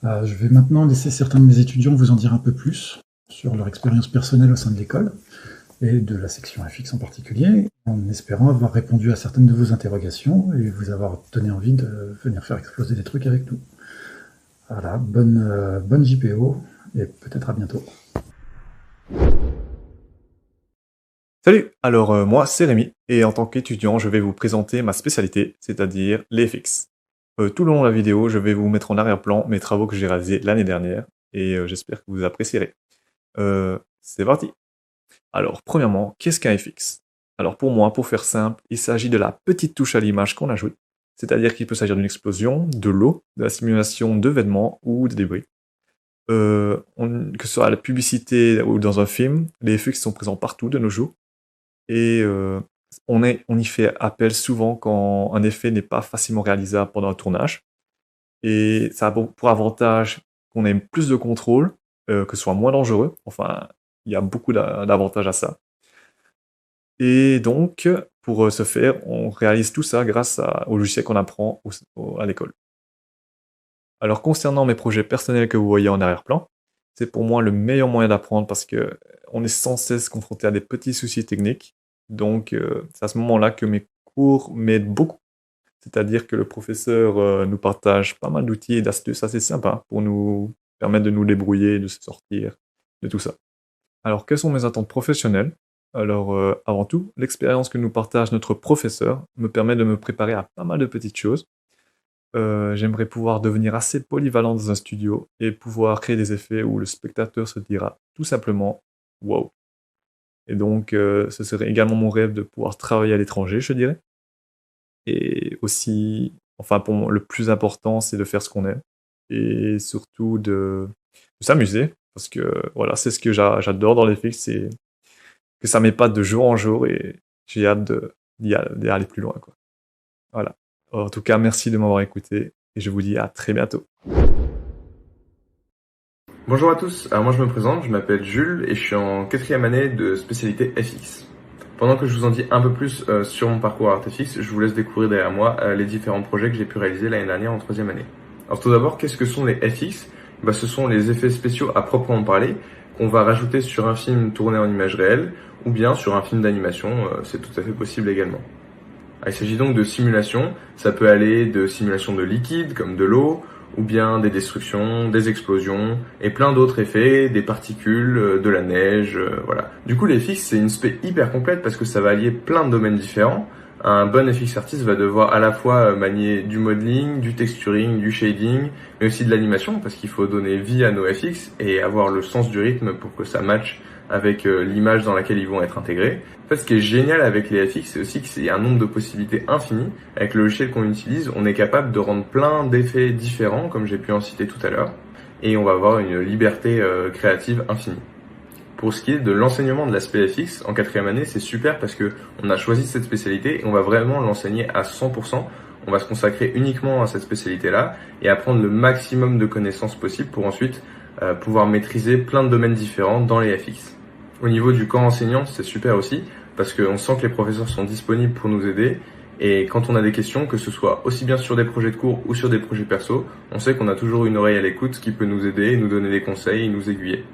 Je vais maintenant laisser certains de mes étudiants vous en dire un peu plus sur leur expérience personnelle au sein de l'école et de la section FX en particulier, en espérant avoir répondu à certaines de vos interrogations et vous avoir donné envie de venir faire exploser des trucs avec nous. Voilà, bonne JPO et peut-être à bientôt. Salut, alors moi c'est Rémi et en tant qu'étudiant je vais vous présenter ma spécialité, c'est-à-dire les FX. Tout le long de la vidéo je vais vous mettre en arrière-plan mes travaux que j'ai réalisés l'année dernière et j'espère que vous apprécierez. C'est parti. Alors premièrement, qu'est-ce qu'un FX? Alors pour moi, pour faire simple, il s'agit de la petite touche à l'image qu'on ajoute, c'est-à-dire qu'il peut s'agir d'une explosion, de l'eau, de la simulation de vêtements ou de débris. Que ce soit à la publicité ou dans un film, les FX sont présents partout de nos jours. Et on y fait appel souvent quand un effet n'est pas facilement réalisable pendant un tournage. Et ça a pour avantage qu'on ait plus de contrôle, que ce soit moins dangereux. Enfin, il y a beaucoup d'avantages à ça. Et donc, pour ce faire, on réalise tout ça grâce au logiciel qu'on apprend à l'école. Alors, concernant mes projets personnels que vous voyez en arrière-plan, c'est pour moi le meilleur moyen d'apprendre parce qu'on est sans cesse confronté à des petits soucis techniques. Donc, c'est à ce moment-là que mes cours m'aident beaucoup. C'est-à-dire que le professeur nous partage pas mal d'outils et d'astuces assez sympas pour nous permettre de nous débrouiller, de se sortir de tout ça. Alors, quelles sont mes attentes professionnelles? Alors, avant tout, l'expérience que nous partage notre professeur me permet de me préparer à pas mal de petites choses. J'aimerais pouvoir devenir assez polyvalent dans un studio et pouvoir créer des effets où le spectateur se dira tout simplement « wow ». Et donc, ce serait également mon rêve de pouvoir travailler à l'étranger, je dirais. Et aussi, enfin pour moi, le plus important, c'est de faire ce qu'on aime. Et surtout de s'amuser. Parce que voilà, c'est ce que j'adore dans les FX, c'est que ça m'épate de jour en jour et j'ai hâte d'y aller plus loin, quoi. Voilà. En tout cas, merci de m'avoir écouté et je vous dis à très bientôt. Bonjour à tous, alors moi je me présente, je m'appelle Jules et je suis en 4e année de spécialité FX. Pendant que je vous en dis un peu plus sur mon parcours ArtFX, je vous laisse découvrir derrière moi les différents projets que j'ai pu réaliser l'année dernière en 3e année. Alors tout d'abord, qu'est-ce que sont les FX? Ce sont les effets spéciaux à proprement parler qu'on va rajouter sur un film tourné en image réelle ou bien sur un film d'animation, c'est tout à fait possible également. Il s'agit donc de simulation, ça peut aller de simulation de liquide comme de l'eau, ou bien des destructions, des explosions, et plein d'autres effets, des particules, de la neige, voilà. Du coup, les FX, c'est une spé hyper complète parce que ça va allier plein de domaines différents. Un bon FX artiste va devoir à la fois manier du modeling, du texturing, du shading, mais aussi de l'animation, parce qu'il faut donner vie à nos FX et avoir le sens du rythme pour que ça matche avec l'image dans laquelle ils vont être intégrés. En fait, ce qui est génial avec les FX, c'est aussi qu'il y a un nombre de possibilités infinies. Avec le logiciel qu'on utilise, on est capable de rendre plein d'effets différents, comme j'ai pu en citer tout à l'heure, et on va avoir une liberté créative infinie. Pour ce qui est de l'enseignement de l'aspect FX, en 4e année, c'est super parce que on a choisi cette spécialité et on va vraiment l'enseigner à 100%. On va se consacrer uniquement à cette spécialité-là et apprendre le maximum de connaissances possibles pour ensuite pouvoir maîtriser plein de domaines différents dans les FX. Au niveau du corps enseignant, c'est super aussi parce qu'on sent que les professeurs sont disponibles pour nous aider et quand on a des questions, que ce soit aussi bien sur des projets de cours ou sur des projets perso, on sait qu'on a toujours une oreille à l'écoute qui peut nous aider, nous donner des conseils et nous aiguiller.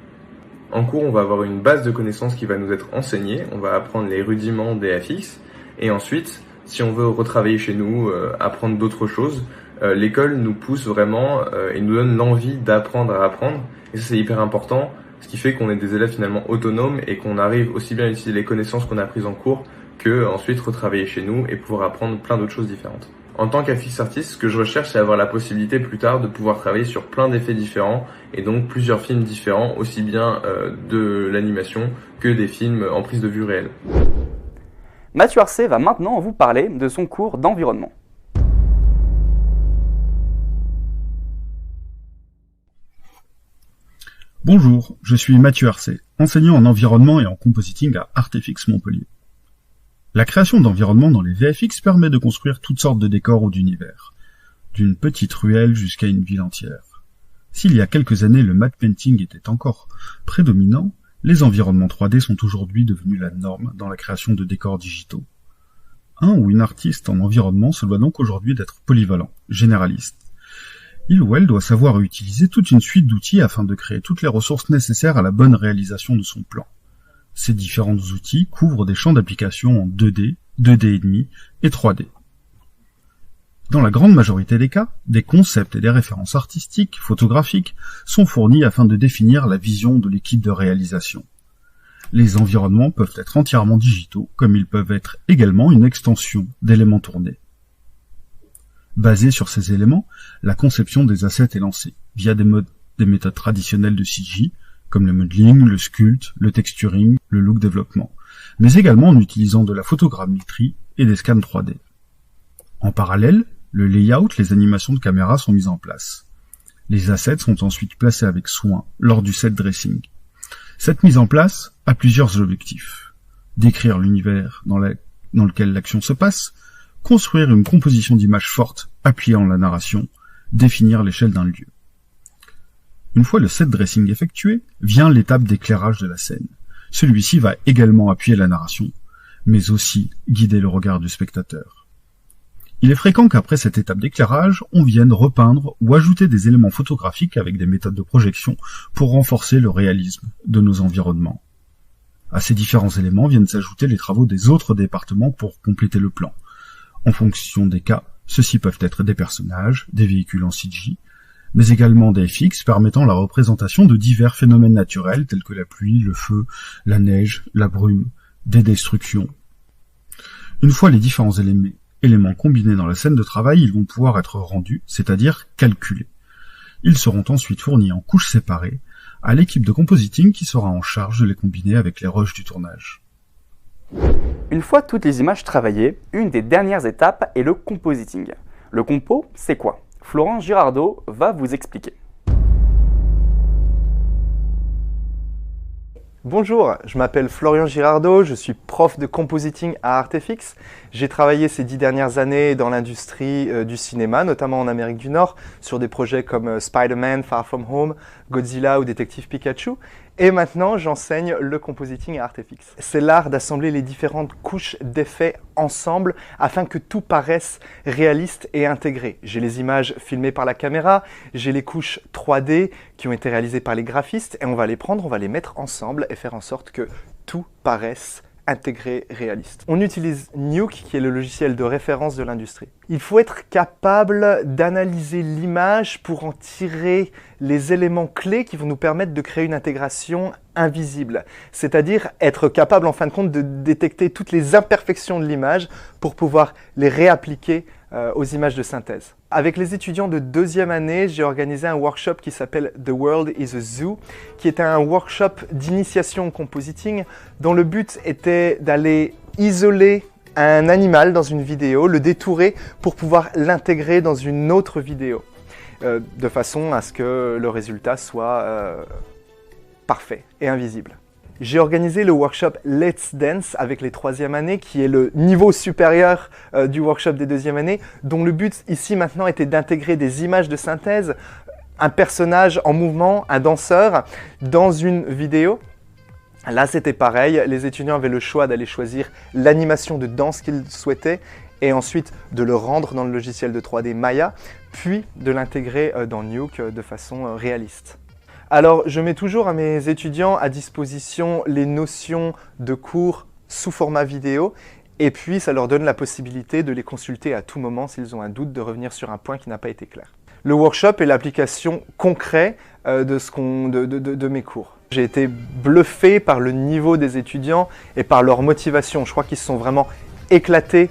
En cours, on va avoir une base de connaissances qui va nous être enseignée, on va apprendre les rudiments des FX et ensuite, si on veut retravailler chez nous, apprendre d'autres choses, l'école nous pousse vraiment et nous donne l'envie d'apprendre à apprendre et ça c'est hyper important, ce qui fait qu'on est des élèves finalement autonomes et qu'on arrive aussi bien à utiliser les connaissances qu'on a apprises en cours que ensuite retravailler chez nous et pouvoir apprendre plein d'autres choses différentes. En tant qu'FX artiste, ce que je recherche, c'est avoir la possibilité plus tard de pouvoir travailler sur plein d'effets différents et donc plusieurs films différents, aussi bien de l'animation que des films en prise de vue réelle. Mathieu Arcet va maintenant vous parler de son cours d'environnement. Bonjour, je suis Mathieu Arcet, enseignant en environnement et en compositing à Artefix Montpellier. La création d'environnements dans les VFX permet de construire toutes sortes de décors ou d'univers, d'une petite ruelle jusqu'à une ville entière. S'il y a quelques années le matte painting était encore prédominant, les environnements 3D sont aujourd'hui devenus la norme dans la création de décors digitaux. Un ou une artiste en environnement se doit donc aujourd'hui d'être polyvalent, généraliste. Il ou elle doit savoir utiliser toute une suite d'outils afin de créer toutes les ressources nécessaires à la bonne réalisation de son plan. Ces différents outils couvrent des champs d'application en 2D, 2D+, et 3D. Dans la grande majorité des cas, des concepts et des références artistiques, photographiques, sont fournis afin de définir la vision de l'équipe de réalisation. Les environnements peuvent être entièrement digitaux, comme ils peuvent être également une extension d'éléments tournés. Basée sur ces éléments, la conception des assets est lancée, via des méthodes traditionnelles de CG, comme le modeling, le sculpt, le texturing, le look développement, mais également en utilisant de la photogrammétrie et des scans 3D. En parallèle, le layout, les animations de caméra sont mises en place. Les assets sont ensuite placés avec soin lors du set dressing. Cette mise en place a plusieurs objectifs. Décrire l'univers dans lequel l'action se passe, construire une composition d'images forte appuyant la narration, définir l'échelle d'un lieu. Une fois le set dressing effectué, vient l'étape d'éclairage de la scène. Celui-ci va également appuyer la narration, mais aussi guider le regard du spectateur. Il est fréquent qu'après cette étape d'éclairage, on vienne repeindre ou ajouter des éléments photographiques avec des méthodes de projection pour renforcer le réalisme de nos environnements. À ces différents éléments viennent s'ajouter les travaux des autres départements pour compléter le plan. En fonction des cas, ceux-ci peuvent être des personnages, des véhicules en CG, mais également des FX permettant la représentation de divers phénomènes naturels tels que la pluie, le feu, la neige, la brume, des destructions. Une fois les différents éléments combinés dans la scène de travail, ils vont pouvoir être rendus, c'est-à-dire calculés. Ils seront ensuite fournis en couches séparées à l'équipe de compositing qui sera en charge de les combiner avec les rushs du tournage. Une fois toutes les images travaillées, une des dernières étapes est le compositing. Le compo, c'est quoi ? Florent Girardot va vous expliquer. Bonjour, je m'appelle Florian Girardot, je suis prof de compositing à Artefix. J'ai travaillé ces 10 dernières années dans l'industrie du cinéma, notamment en Amérique du Nord, sur des projets comme Spider-Man, Far From Home, Godzilla ou Détective Pikachu. Et maintenant, j'enseigne le compositing à Artefix. C'est l'art d'assembler les différentes couches d'effets ensemble afin que tout paraisse réaliste et intégré. J'ai les images filmées par la caméra, j'ai les couches 3D qui ont été réalisées par les graphistes et on va les prendre, on va les mettre ensemble et faire en sorte que tout paraisse intégré, réaliste. On utilise Nuke, qui est le logiciel de référence de l'industrie. Il faut être capable d'analyser l'image pour en tirer les éléments clés qui vont nous permettre de créer une intégration invisible. C'est-à-dire être capable, en fin de compte, de détecter toutes les imperfections de l'image pour pouvoir les réappliquer aux images de synthèse. Avec les étudiants de 2e année, j'ai organisé un workshop qui s'appelle The World is a Zoo, qui était un workshop d'initiation au compositing dont le but était d'aller isoler un animal dans une vidéo, le détourer pour pouvoir l'intégrer dans une autre vidéo, de façon à ce que le résultat soit parfait et invisible. J'ai organisé le workshop Let's Dance avec les 3e années, qui est le niveau supérieur du workshop des 2e années, dont le but ici maintenant était d'intégrer des images de synthèse, un personnage en mouvement, un danseur, dans une vidéo. Là c'était pareil, les étudiants avaient le choix d'aller choisir l'animation de danse qu'ils souhaitaient et ensuite de le rendre dans le logiciel de 3D Maya, puis de l'intégrer dans Nuke de façon réaliste. Alors, je mets toujours à mes étudiants à disposition les notions de cours sous format vidéo et puis ça leur donne la possibilité de les consulter à tout moment s'ils ont un doute, de revenir sur un point qui n'a pas été clair. Le workshop est l'application concrète de mes cours. J'ai été bluffé par le niveau des étudiants et par leur motivation. Je crois qu'ils se sont vraiment éclatés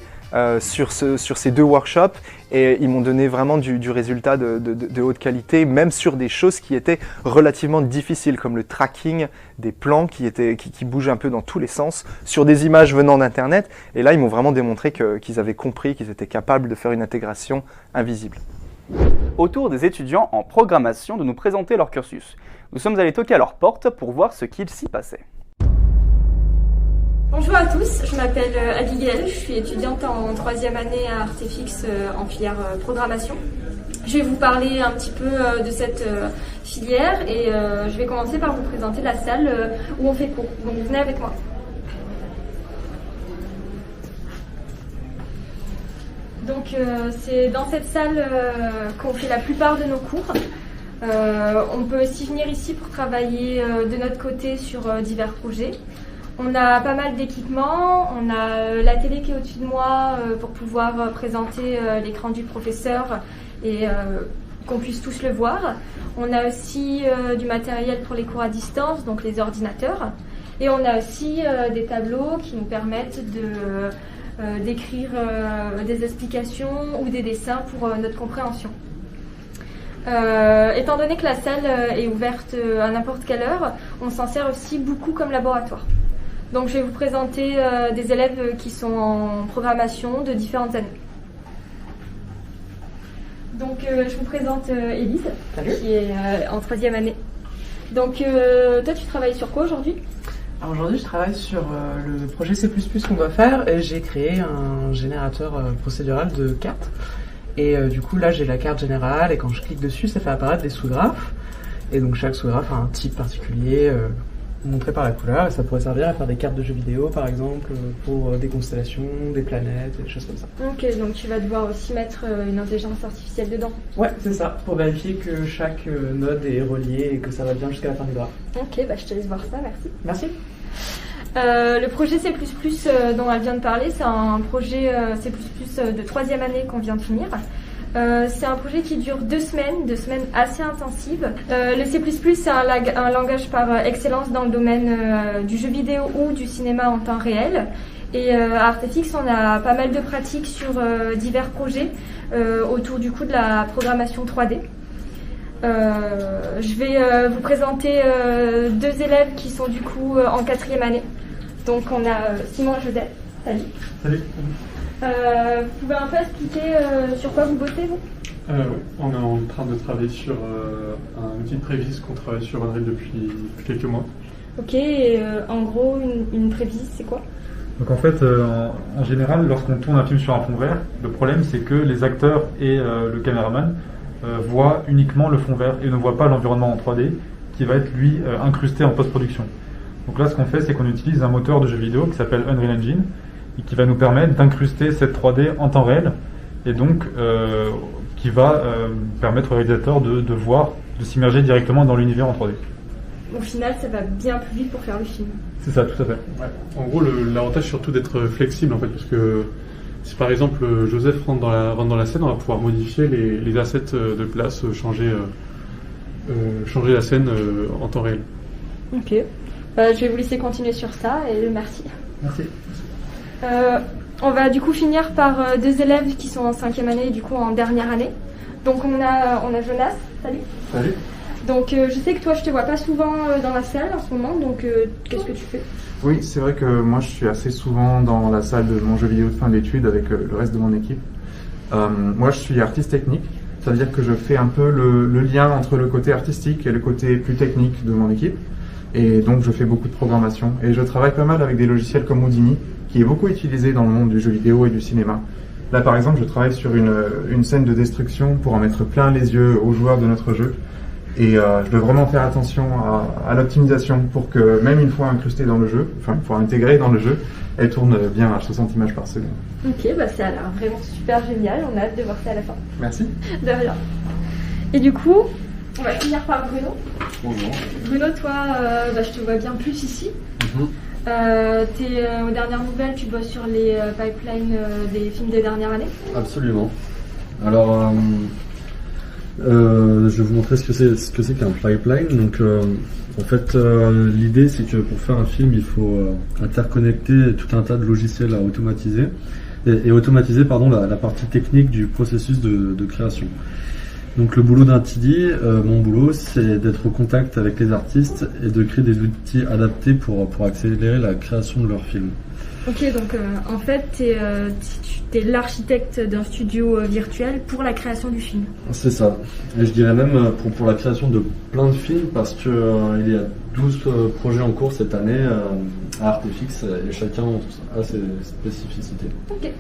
sur ces 2 workshops et ils m'ont donné vraiment du résultat de haute qualité, même sur des choses qui étaient relativement difficiles, comme le tracking des plans qui bougent un peu dans tous les sens, sur des images venant d'Internet. Et là, ils m'ont vraiment démontré qu'ils avaient compris qu'ils étaient capables de faire une intégration invisible. Au tour des étudiants en programmation de nous présenter leur cursus. Nous sommes allés toquer à leur porte pour voir ce qu'il s'y passait. Bonjour à tous, je m'appelle Abigail, je suis étudiante en 3e année à Artefix en filière programmation. Je vais vous parler un petit peu de cette filière et je vais commencer par vous présenter la salle où on fait cours. Donc venez avec moi. Donc c'est dans cette salle qu'on fait la plupart de nos cours. On peut aussi venir ici pour travailler de notre côté sur divers projets. On a pas mal d'équipements, on a la télé qui est au-dessus de moi pour pouvoir présenter l'écran du professeur et qu'on puisse tous le voir. On a aussi du matériel pour les cours à distance, donc les ordinateurs. Et on a aussi des tableaux qui nous permettent d'écrire des explications ou des dessins pour notre compréhension. Étant donné que la salle est ouverte à n'importe quelle heure, on s'en sert aussi beaucoup comme laboratoire. Donc je vais vous présenter des élèves qui sont en programmation de différentes années. Donc je vous présente Élise, qui est en 3e année. Donc toi tu travailles sur quoi aujourd'hui ? Alors aujourd'hui je travaille sur le projet C++ qu'on doit faire et j'ai créé un générateur procédural de cartes. Et du coup là j'ai la carte générale et quand je clique dessus ça fait apparaître des sous-graphes. Et donc chaque sous-graphe a un type particulier montré par la couleur et ça pourrait servir à faire des cartes de jeux vidéo par exemple pour des constellations, des planètes, des choses comme ça. Ok, donc tu vas devoir aussi mettre une intelligence artificielle dedans. Ouais, c'est ça, pour vérifier que chaque node est relié et que ça va bien jusqu'à la fin du graphe. Ok, bah je te laisse voir ça, merci. Merci. Le projet C++ dont elle vient de parler, c'est un projet C++ de 3e année qu'on vient de finir. C'est un projet qui dure 2 semaines assez intensives. Le C++ c'est un langage par excellence dans le domaine du jeu vidéo ou du cinéma en temps réel. Et à Artefix, on a pas mal de pratiques sur divers projets autour du coup de la programmation 3D. Je vais vous présenter 2 élèves qui sont du coup en 4e année. Donc on a Simon et Joseph. Salut. Salut. Vous pouvez un peu expliquer sur quoi vous bossez, vous ? Oui, on est en train de travailler sur un outil de prévis qu'on travaille sur Unreal depuis quelques mois. Ok, et en gros, une prévis, c'est quoi ? Donc en fait, en général, lorsqu'on tourne un film sur un fond vert, le problème c'est que les acteurs et le caméraman voient uniquement le fond vert et ne voient pas l'environnement en 3D qui va être lui incrusté en post-production. Donc là, ce qu'on fait, c'est qu'on utilise un moteur de jeu vidéo qui s'appelle Unreal Engine et qui va nous permettre d'incruster cette 3D en temps réel et donc qui va permettre au réalisateur de voir, de s'immerger directement dans l'univers en 3D. Au final, ça va bien plus vite pour faire le film. C'est ça, tout à fait. Ouais. En gros, l'avantage surtout d'être flexible en fait, parce que si par exemple Joseph rentre dans la scène, on va pouvoir modifier les assets de place, changer la scène en temps réel. Ok. Je vais vous laisser continuer sur ça et merci. Merci. On va du coup finir par 2 élèves qui sont en 5e année et du coup en dernière année. Donc on a Jonas. Salut. Salut. Donc je sais que toi je te vois pas souvent dans la salle en ce moment, donc qu'est-ce que tu fais ? Oui, c'est vrai que moi je suis assez souvent dans la salle de mon jeu vidéo de fin d'études avec le reste de mon équipe. Moi je suis artiste technique, ça veut dire que je fais un peu le lien entre le côté artistique et le côté plus technique de mon équipe. Et donc je fais beaucoup de programmation et je travaille pas mal avec des logiciels comme Houdini qui est beaucoup utilisé dans le monde du jeu vidéo et du cinéma. Là par exemple je travaille sur une scène de destruction pour en mettre plein les yeux aux joueurs de notre jeu et je dois vraiment faire attention à l'optimisation pour que même une fois incrustée dans le jeu, enfin une fois intégrée dans le jeu, elle tourne bien à 60 images par seconde. Ok, bah ça a l'air vraiment super génial, on a hâte de voir ça à la fin. Merci. De rien. Et du coup, on va finir par Bruno. Bonjour. Bruno, toi, je te vois bien plus ici. T'es aux dernières nouvelles, tu bosses sur les pipelines des films des dernières années. Absolument. Alors, je vais vous montrer ce que c'est qu'un pipeline. Donc, en fait, l'idée c'est que pour faire un film, il faut interconnecter tout un tas de logiciels à automatiser. et automatiser la partie technique du processus de création. Donc le boulot d'un TD, mon boulot, c'est d'être au contact avec les artistes et de créer des outils adaptés pour accélérer la création de leurs films. Ok, donc en fait, tu es l'architecte d'un studio virtuel pour la création du film. C'est ça. Et je dirais même pour la création de plein de films parce qu'il y a 12 projets en cours cette année à Artefix et chacun a ses spécificités. Ok.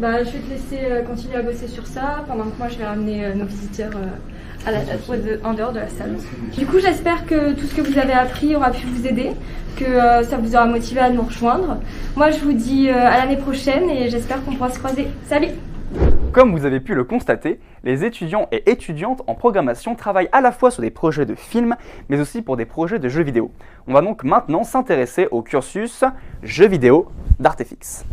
Bah, je vais te laisser continuer à bosser sur ça pendant que moi je vais ramener nos visiteurs en dehors de la salle. Du coup, j'espère que tout ce que vous avez appris aura pu vous aider, que ça vous aura motivé à nous rejoindre. Moi, je vous dis à l'année prochaine et j'espère qu'on pourra se croiser. Salut! Comme vous avez pu le constater, les étudiants et étudiantes en programmation travaillent à la fois sur des projets de films, mais aussi pour des projets de jeux vidéo. On va donc maintenant s'intéresser au cursus jeux vidéo d'Artefix.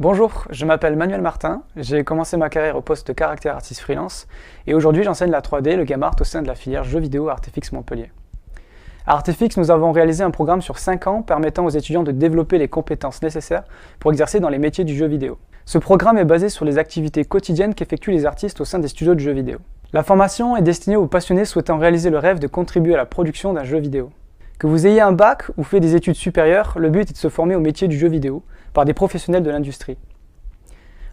Bonjour, je m'appelle Manuel Martin, j'ai commencé ma carrière au poste de caractère artiste freelance et aujourd'hui j'enseigne la 3D et le game art au sein de la filière jeux vidéo à Artefix Montpellier. À Artefix, nous avons réalisé un programme sur 5 ans permettant aux étudiants de développer les compétences nécessaires pour exercer dans les métiers du jeu vidéo. Ce programme est basé sur les activités quotidiennes qu'effectuent les artistes au sein des studios de jeux vidéo. La formation est destinée aux passionnés souhaitant réaliser le rêve de contribuer à la production d'un jeu vidéo. Que vous ayez un bac ou fait des études supérieures, le but est de se former au métier du jeu vidéo par des professionnels de l'industrie.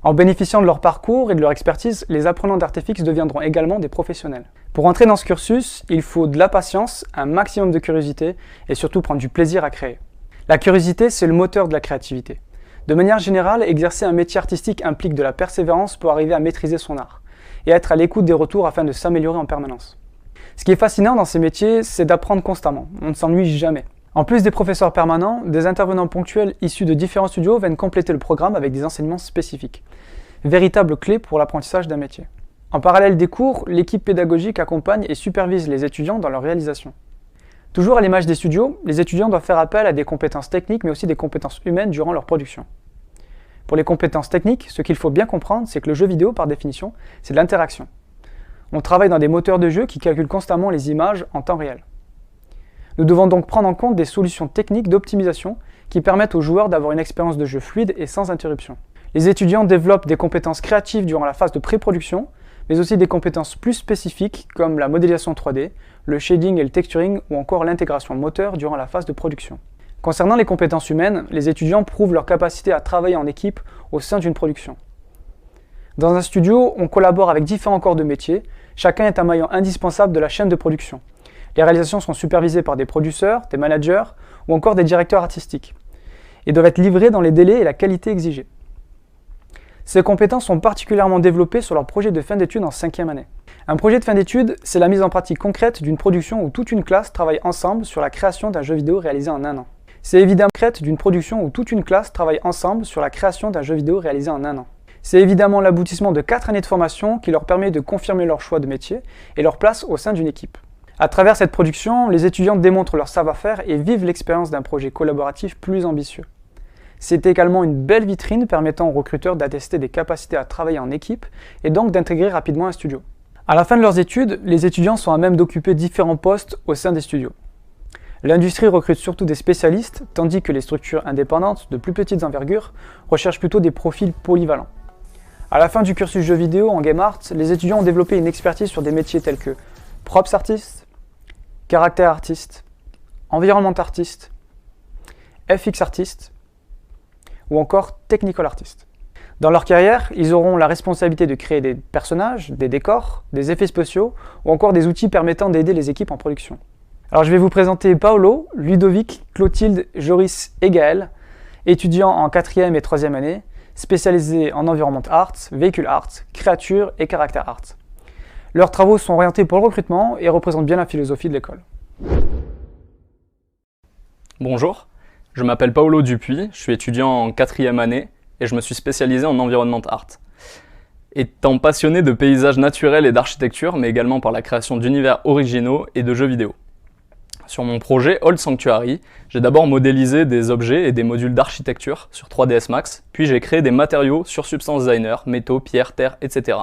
En bénéficiant de leur parcours et de leur expertise, les apprenants d'Artefix deviendront également des professionnels. Pour entrer dans ce cursus, il faut de la patience, un maximum de curiosité et surtout prendre du plaisir à créer. La curiosité, c'est le moteur de la créativité. De manière générale, exercer un métier artistique implique de la persévérance pour arriver à maîtriser son art et être à l'écoute des retours afin de s'améliorer en permanence. Ce qui est fascinant dans ces métiers, c'est d'apprendre constamment. On ne s'ennuie jamais. En plus des professeurs permanents, des intervenants ponctuels issus de différents studios viennent compléter le programme avec des enseignements spécifiques. Véritable clé pour l'apprentissage d'un métier. En parallèle des cours, l'équipe pédagogique accompagne et supervise les étudiants dans leur réalisation. Toujours à l'image des studios, les étudiants doivent faire appel à des compétences techniques mais aussi des compétences humaines durant leur production. Pour les compétences techniques, ce qu'il faut bien comprendre, c'est que le jeu vidéo, par définition, c'est de l'interaction. On travaille dans des moteurs de jeu qui calculent constamment les images en temps réel. Nous devons donc prendre en compte des solutions techniques d'optimisation qui permettent aux joueurs d'avoir une expérience de jeu fluide et sans interruption. Les étudiants développent des compétences créatives durant la phase de pré-production, mais aussi des compétences plus spécifiques comme la modélisation 3D, le shading et le texturing ou encore l'intégration moteur durant la phase de production. Concernant les compétences humaines, les étudiants prouvent leur capacité à travailler en équipe au sein d'une production. Dans un studio, on collabore avec différents corps de métier, chacun est un maillon indispensable de la chaîne de production. Les réalisations sont supervisées par des producteurs, des managers ou encore des directeurs artistiques et doivent être livrées dans les délais et la qualité exigés. Ces compétences sont particulièrement développées sur leur projet de fin d'études en 5e année. Un projet de fin d'études, c'est la mise en pratique concrète d'une production où toute une classe travaille ensemble sur la création d'un jeu vidéo réalisé en 1 an. C'est évidemment l'aboutissement de 4 années de formation qui leur permet de confirmer leur choix de métier et leur place au sein d'une équipe. À travers cette production, les étudiants démontrent leur savoir-faire et vivent l'expérience d'un projet collaboratif plus ambitieux. C'est également une belle vitrine permettant aux recruteurs d'attester des capacités à travailler en équipe et donc d'intégrer rapidement un studio. À la fin de leurs études, les étudiants sont à même d'occuper différents postes au sein des studios. L'industrie recrute surtout des spécialistes, tandis que les structures indépendantes de plus petites envergures recherchent plutôt des profils polyvalents. À la fin du cursus jeux vidéo en game art, les étudiants ont développé une expertise sur des métiers tels que props artist, caractère artiste, environnement artiste, FX artiste ou encore technical artist. Dans leur carrière, ils auront la responsabilité de créer des personnages, des décors, des effets spéciaux ou encore des outils permettant d'aider les équipes en production. Alors je vais vous présenter Paolo, Ludovic, Clotilde, Joris et Gaël, étudiants en 4e et 3e année, spécialisés en environment art, véhicule art, créature et caractère art. Leurs travaux sont orientés pour le recrutement et représentent bien la philosophie de l'école. Bonjour, je m'appelle Paolo Dupuis, je suis étudiant en 4e année et je me suis spécialisé en environnement art. Étant passionné de paysages naturels et d'architecture, mais également par la création d'univers originaux et de jeux vidéo. Sur mon projet Old Sanctuary, j'ai d'abord modélisé des objets et des modules d'architecture sur 3ds Max, puis j'ai créé des matériaux sur Substance Designer, métaux, pierres, terre, etc.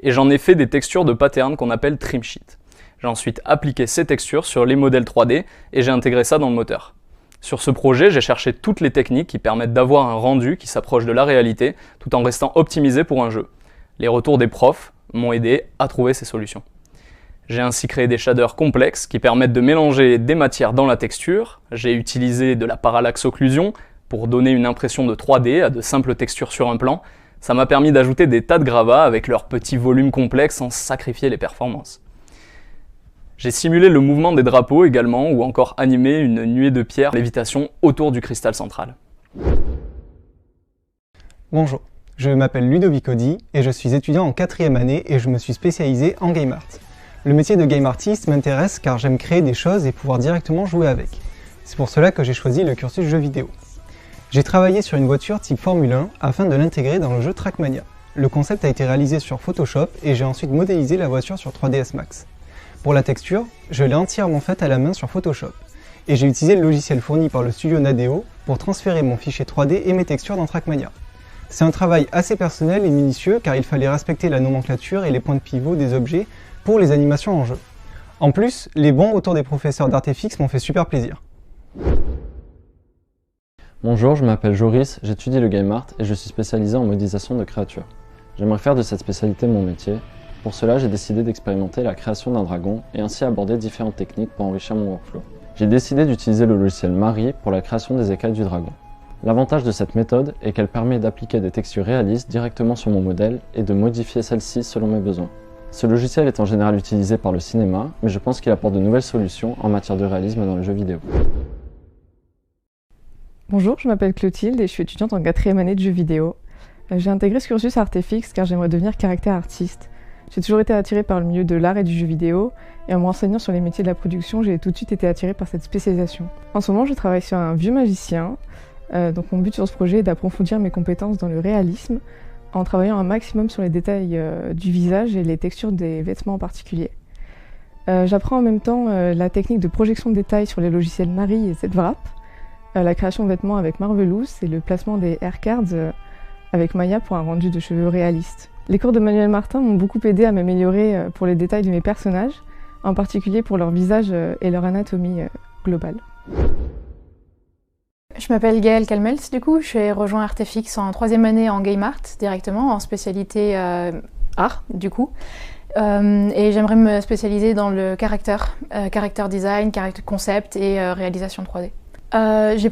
Et j'en ai fait des textures de patterns qu'on appelle trim sheet. J'ai ensuite appliqué ces textures sur les modèles 3D et j'ai intégré ça dans le moteur. Sur ce projet, j'ai cherché toutes les techniques qui permettent d'avoir un rendu qui s'approche de la réalité tout en restant optimisé pour un jeu. Les retours des profs m'ont aidé à trouver ces solutions. J'ai ainsi créé des shaders complexes qui permettent de mélanger des matières dans la texture. J'ai utilisé de la parallaxe occlusion pour donner une impression de 3D à de simples textures sur un plan. Ça m'a permis d'ajouter des tas de gravats avec leurs petits volumes complexes sans sacrifier les performances. J'ai simulé le mouvement des drapeaux également, ou encore animé une nuée de pierres lévitation autour du cristal central. Bonjour, je m'appelle Ludovic Audi et je suis étudiant en 4e année et je me suis spécialisé en game art. Le métier de game artiste m'intéresse car j'aime créer des choses et pouvoir directement jouer avec. C'est pour cela que j'ai choisi le cursus jeux vidéo. J'ai travaillé sur une voiture type Formule 1 afin de l'intégrer dans le jeu Trackmania. Le concept a été réalisé sur Photoshop et j'ai ensuite modélisé la voiture sur 3ds Max. Pour la texture, je l'ai entièrement faite à la main sur Photoshop. Et j'ai utilisé le logiciel fourni par le studio Nadeo pour transférer mon fichier 3D et mes textures dans Trackmania. C'est un travail assez personnel et minutieux car il fallait respecter la nomenclature et les points de pivot des objets pour les animations en jeu. En plus, les bons autour des professeurs d'ArtFX m'ont fait super plaisir. Bonjour, je m'appelle Joris, j'étudie le game art et je suis spécialisé en modélisation de créatures. J'aimerais faire de cette spécialité mon métier. Pour cela, j'ai décidé d'expérimenter la création d'un dragon et ainsi aborder différentes techniques pour enrichir mon workflow. J'ai décidé d'utiliser le logiciel Mari pour la création des écailles du dragon. L'avantage de cette méthode est qu'elle permet d'appliquer des textures réalistes directement sur mon modèle et de modifier celles-ci selon mes besoins. Ce logiciel est en général utilisé par le cinéma, mais je pense qu'il apporte de nouvelles solutions en matière de réalisme dans les jeux vidéo. Bonjour, je m'appelle Clotilde et je suis étudiante en 4e année de jeux vidéo. J'ai intégré ce cursus ArtFX car j'aimerais devenir caractère artiste. J'ai toujours été attirée par le milieu de l'art et du jeu vidéo, et en me renseignant sur les métiers de la production, j'ai tout de suite été attirée par cette spécialisation. En ce moment, je travaille sur un vieux magicien, donc mon but sur ce projet est d'approfondir mes compétences dans le réalisme, en travaillant un maximum sur les détails du visage et les textures des vêtements en particulier. J'apprends en même temps la technique de projection de détails sur les logiciels Mari et ZWrap, la création de vêtements avec Marvelous et le placement des aircards avec Maya pour un rendu de cheveux réaliste. Les cours de Manuel Martin m'ont beaucoup aidé à m'améliorer pour les détails de mes personnages, en particulier pour leur visage et leur anatomie globale. Je m'appelle Gaëlle Calmels, du coup, j'ai rejoint ArtFX en 3e année en Game Art directement, en spécialité art du coup. Et j'aimerais me spécialiser dans le character design, character concept et réalisation 3D. J'ai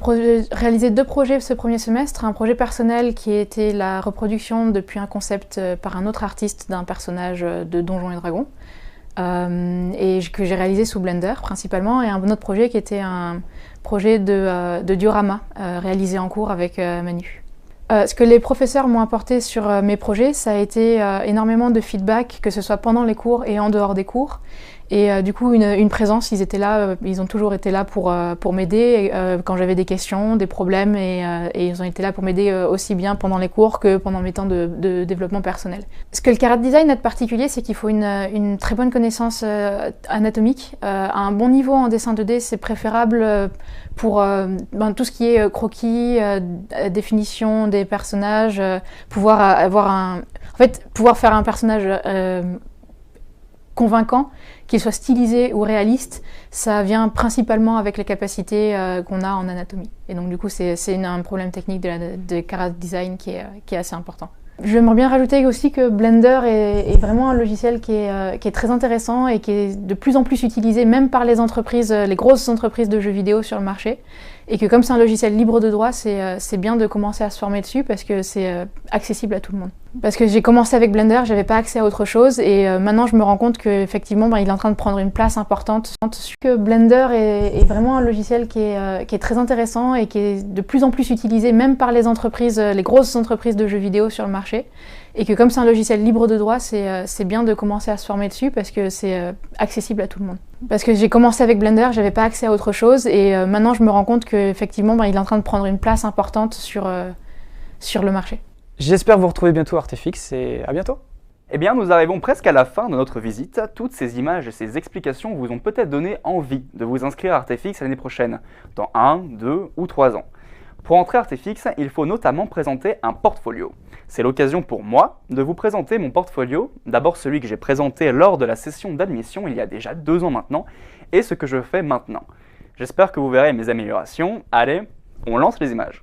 réalisé 2 projets ce premier semestre, un projet personnel qui était la reproduction depuis un concept par un autre artiste d'un personnage de Donjons et Dragons, et que j'ai réalisé sous Blender principalement, et un autre projet qui était un projet de diorama réalisé en cours avec Manu. Ce que les professeurs m'ont apporté sur mes projets, ça a été énormément de feedback, que ce soit pendant les cours et en dehors des cours. Et du coup, une présence, ils étaient là, ils ont toujours été là pour m'aider quand j'avais des questions, des problèmes, et ils ont été là pour m'aider aussi bien pendant les cours que pendant mes temps de développement personnel. Ce que le character design a de particulier, c'est qu'il faut une très bonne connaissance anatomique. À un bon niveau en dessin 2D, c'est préférable pour tout ce qui est croquis, définition des personnages, pouvoir faire un personnage convaincant, qu'il soit stylisé ou réaliste, ça vient principalement avec les capacités qu'on a en anatomie. Et donc du coup, c'est un problème technique de character design qui est assez important. J'aimerais bien rajouter aussi que Blender est vraiment un logiciel qui est très intéressant et qui est de plus en plus utilisé même par les entreprises, les grosses entreprises de jeux vidéo sur le marché. Et que comme c'est un logiciel libre de droit, c'est bien de commencer à se former dessus parce que c'est accessible à tout le monde. Parce que j'ai commencé avec Blender, j'avais pas accès à autre chose, et maintenant je me rends compte qu'effectivement il est en train de prendre une place importante. Que Blender est vraiment un logiciel qui est très intéressant et qui est de plus en plus utilisé même par les entreprises, les grosses entreprises de jeux vidéo sur le marché. Et que comme c'est un logiciel libre de droit, c'est bien de commencer à se former dessus parce que c'est accessible à tout le monde. Parce que j'ai commencé avec Blender, j'avais pas accès à autre chose, et maintenant je me rends compte qu'effectivement il est en train de prendre une place importante sur le marché. J'espère vous retrouver bientôt ArtFX et à bientôt. Eh bien, nous arrivons presque à la fin de notre visite. Toutes ces images et ces explications vous ont peut-être donné envie de vous inscrire à ArtFX l'année prochaine, dans 1, 2 ou 3 ans. Pour entrer à ArtFX, il faut notamment présenter un portfolio. C'est l'occasion pour moi de vous présenter mon portfolio, d'abord celui que j'ai présenté lors de la session d'admission il y a déjà 2 ans maintenant, et ce que je fais maintenant. J'espère que vous verrez mes améliorations. Allez, on lance les images.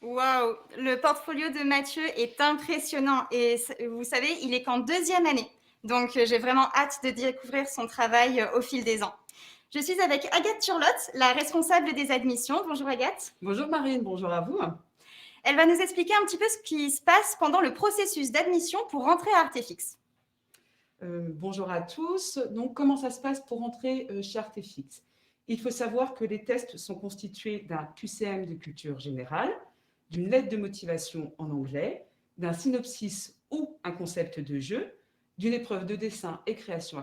Waouh, le portfolio de Mathieu est impressionnant et vous savez, il est qu'en 2e année. Donc j'ai vraiment hâte de découvrir son travail au fil des ans. Je suis avec Agathe Turlotte, la responsable des admissions. Bonjour Agathe. Bonjour Marine, bonjour à vous. Elle va nous expliquer un petit peu ce qui se passe pendant le processus d'admission pour rentrer à Artefix. Bonjour à tous. Donc comment ça se passe pour rentrer chez Artefix? Il faut savoir que les tests sont constitués d'un QCM de culture générale, d'une lettre de motivation en anglais, d'un synopsis ou un concept de jeu, d'une épreuve de dessin et création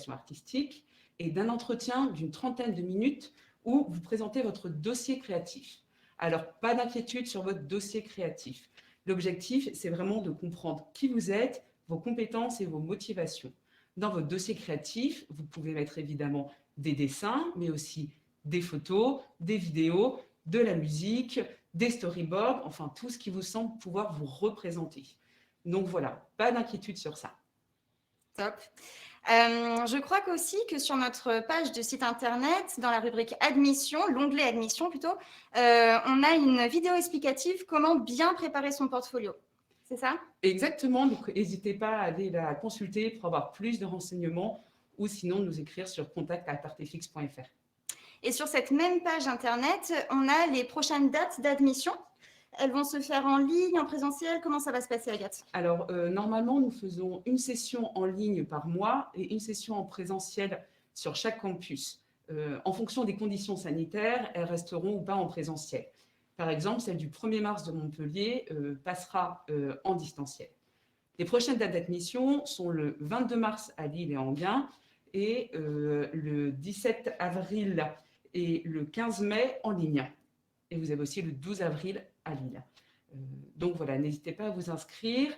artistique et d'un entretien d'une 30aine de minutes où vous présentez votre dossier créatif. Alors, pas d'inquiétude sur votre dossier créatif. L'objectif, c'est vraiment de comprendre qui vous êtes, vos compétences et vos motivations. Dans votre dossier créatif, vous pouvez mettre évidemment des dessins, mais aussi des photos, des vidéos, de la musique, des storyboards, enfin tout ce qui vous semble pouvoir vous représenter. Donc voilà, pas d'inquiétude sur ça. Top. Je crois aussi que sur notre page de site internet, dans la rubrique admission, l'onglet admission plutôt, on a une vidéo explicative comment bien préparer son portfolio. C'est ça? Exactement, donc n'hésitez pas à aller la consulter pour avoir plus de renseignements ou sinon nous écrire sur contact@artefix.fr. Et sur cette même page internet, on a les prochaines dates d'admission. Elles vont se faire en ligne, en présentiel? Comment ça va se passer, Agathe? Alors, normalement, nous faisons une session en ligne par mois et une session en présentiel sur chaque campus. En fonction des conditions sanitaires, elles resteront ou pas en présentiel. Par exemple, celle du 1er mars de Montpellier passera en distanciel. Les prochaines dates d'admission sont le 22 mars à Lille et Enghien et le 17 avril et le 15 mai en ligne. Et vous avez aussi le 12 avril à Lille. Donc voilà, n'hésitez pas à vous inscrire.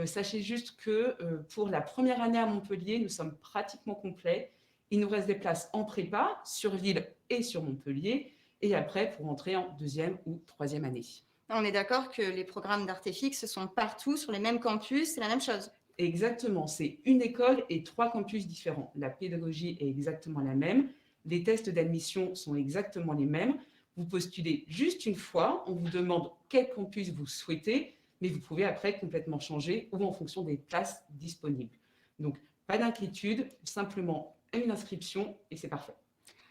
Sachez juste que pour la première année à Montpellier, nous sommes pratiquement complets. Il nous reste des places en prépa sur Lille et sur Montpellier, et après pour entrer en deuxième ou troisième année. On est d'accord que les programmes d'Artefix sont partout sur les mêmes campus, c'est la même chose? Exactement, c'est une école et 3 campus différents. La pédagogie est exactement la même, les tests d'admission sont exactement les mêmes. Vous postulez juste une fois, on vous demande quel campus vous souhaitez, mais vous pouvez après complètement changer ou en fonction des places disponibles. Donc, pas d'inquiétude, simplement une inscription et c'est parfait.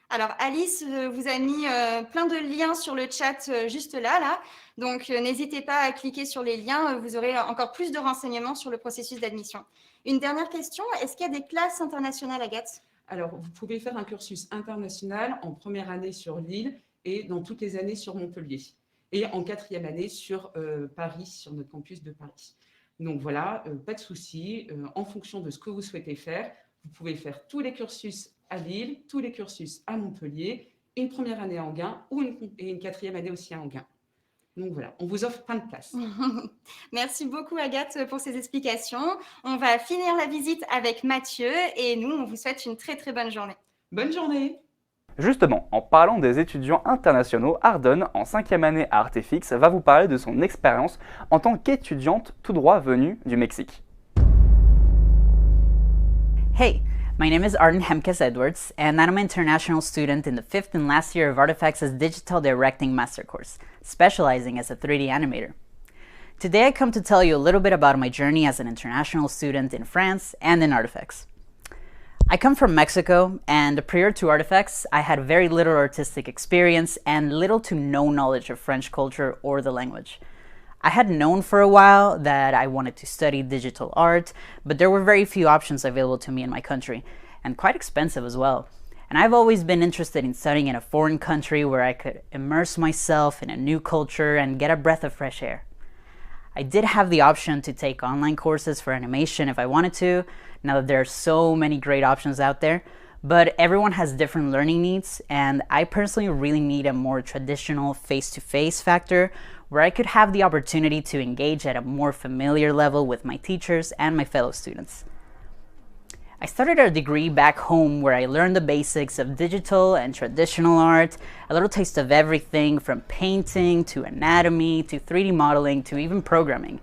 Alors, Alice vous a mis plein de liens sur le chat juste là. Donc, n'hésitez pas à cliquer sur les liens, vous aurez encore plus de renseignements sur le processus d'admission. Une dernière question, est-ce qu'il y a des classes internationales, Agathe? Alors, vous pouvez faire un cursus international en première année sur Lille et dans toutes les années sur Montpellier. Et en 4e année sur Paris, sur notre campus de Paris. Donc voilà, pas de souci. En fonction de ce que vous souhaitez faire, vous pouvez faire tous les cursus à Lille, tous les cursus à Montpellier, une première année à Enghien et une 4e année aussi à Enghien. Donc voilà, on vous offre plein de places. Merci beaucoup, Agathe, pour ces explications. On va finir la visite avec Mathieu et nous, on vous souhaite une très très bonne journée. Bonne journée! Justement, en parlant des étudiants internationaux, Ardon, en 5e année à Artefix, va vous parler de son expérience en tant qu'étudiante tout droit venue du Mexique. Hey, my name is Arden Hemkes Edwards, and I'm an international student in the 5th and last year of Artifacts' Digital Directing Master Course, specializing as a 3D animator. Today I come to tell you a little bit about my journey as an international student in France and in Artifacts. I come from Mexico, and prior to Artifacts, I had very little artistic experience and little to no knowledge of French culture or the language. I had known for a while that I wanted to study digital art, but there were very few options available to me in my country, and quite expensive as well. And I've always been interested in studying in a foreign country where I could immerse myself in a new culture and get a breath of fresh air. I did have the option to take online courses for animation if I wanted to, now that there are so many great options out there, but everyone has different learning needs, and I personally really need a more traditional face-to-face factor where I could have the opportunity to engage at a more familiar level with my teachers and my fellow students. I started a degree back home where I learned the basics of digital and traditional art, a little taste of everything from painting to anatomy to 3D modeling to even programming.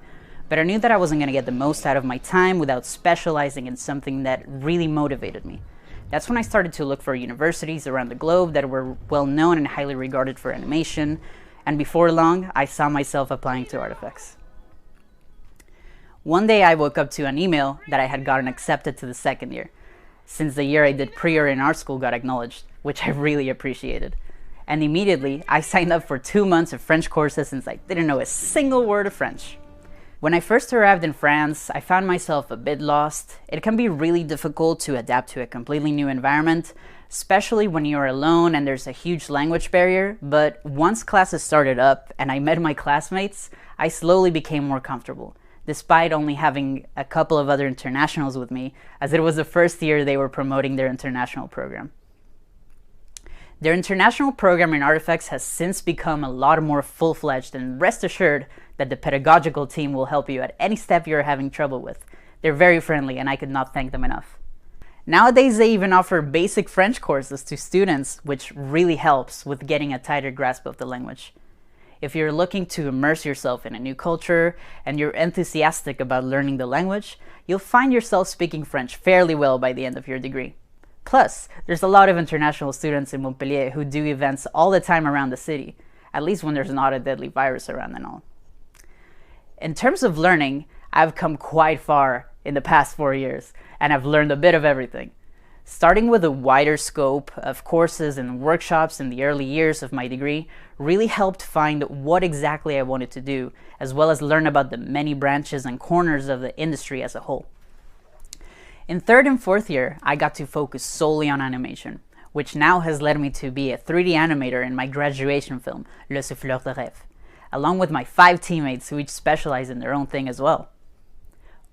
But I knew that I wasn't going to get the most out of my time without specializing in something that really motivated me. That's when I started to look for universities around the globe that were well known and highly regarded for animation, and before long, I saw myself applying to Artifacts. One day I woke up to an email that I had gotten accepted to the second year, since the year I did pre-year in art school got acknowledged, which I really appreciated. And immediately, I signed up for 2 months of French courses since I didn't know a single word of French. When I first arrived in France, I found myself a bit lost. It can be really difficult to adapt to a completely new environment, especially when you're alone and there's a huge language barrier, but once classes started up and I met my classmates, I slowly became more comfortable, despite only having a couple of other internationals with me, as it was the first year they were promoting their international program. Their international program in Artifacts has since become a lot more full-fledged, and rest assured that the pedagogical team will help you at any step you're having trouble with. They're very friendly, and I could not thank them enough. Nowadays, they even offer basic French courses to students, which really helps with getting a tighter grasp of the language. If you're looking to immerse yourself in a new culture and you're enthusiastic about learning the language, you'll find yourself speaking French fairly well by the end of your degree. Plus, there's a lot of international students in Montpellier who do events all the time around the city, at least when there's not a deadly virus around and all. In terms of learning, I've come quite far in the past 4 years, and I've learned a bit of everything. Starting with a wider scope of courses and workshops in the early years of my degree really helped find what exactly I wanted to do, as well as learn about the many branches and corners of the industry as a whole. In third and fourth year, I got to focus solely on animation, which now has led me to be a 3D animator in my graduation film, Le Souffleur de Rêve, along with my 5 teammates who each specialize in their own thing as well.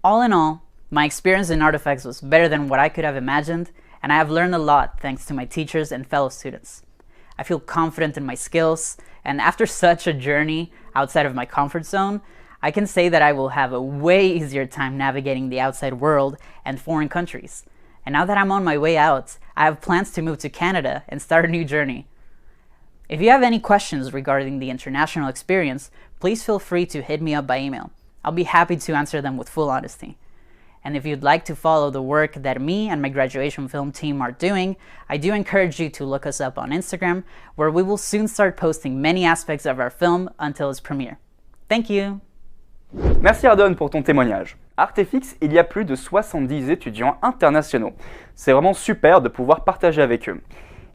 All in all, my experience in Artifacts was better than what I could have imagined, and I have learned a lot thanks to my teachers and fellow students. I feel confident in my skills, and after such a journey outside of my comfort zone, I can say that I will have a way easier time navigating the outside world and foreign countries. And now that I'm on my way out, I have plans to move to Canada and start a new journey. If you have any questions regarding the international experience, please feel free to hit me up by email. I'll be happy to answer them with full honesty. And if you'd like to follow the work that me and my graduation film team are doing, I do encourage you to look us up on Instagram, where we will soon start posting many aspects of our film until its premiere. Thank you! Merci Ardon pour ton témoignage. À Artefix, il y a plus de 70 étudiants internationaux. C'est vraiment super de pouvoir partager avec eux.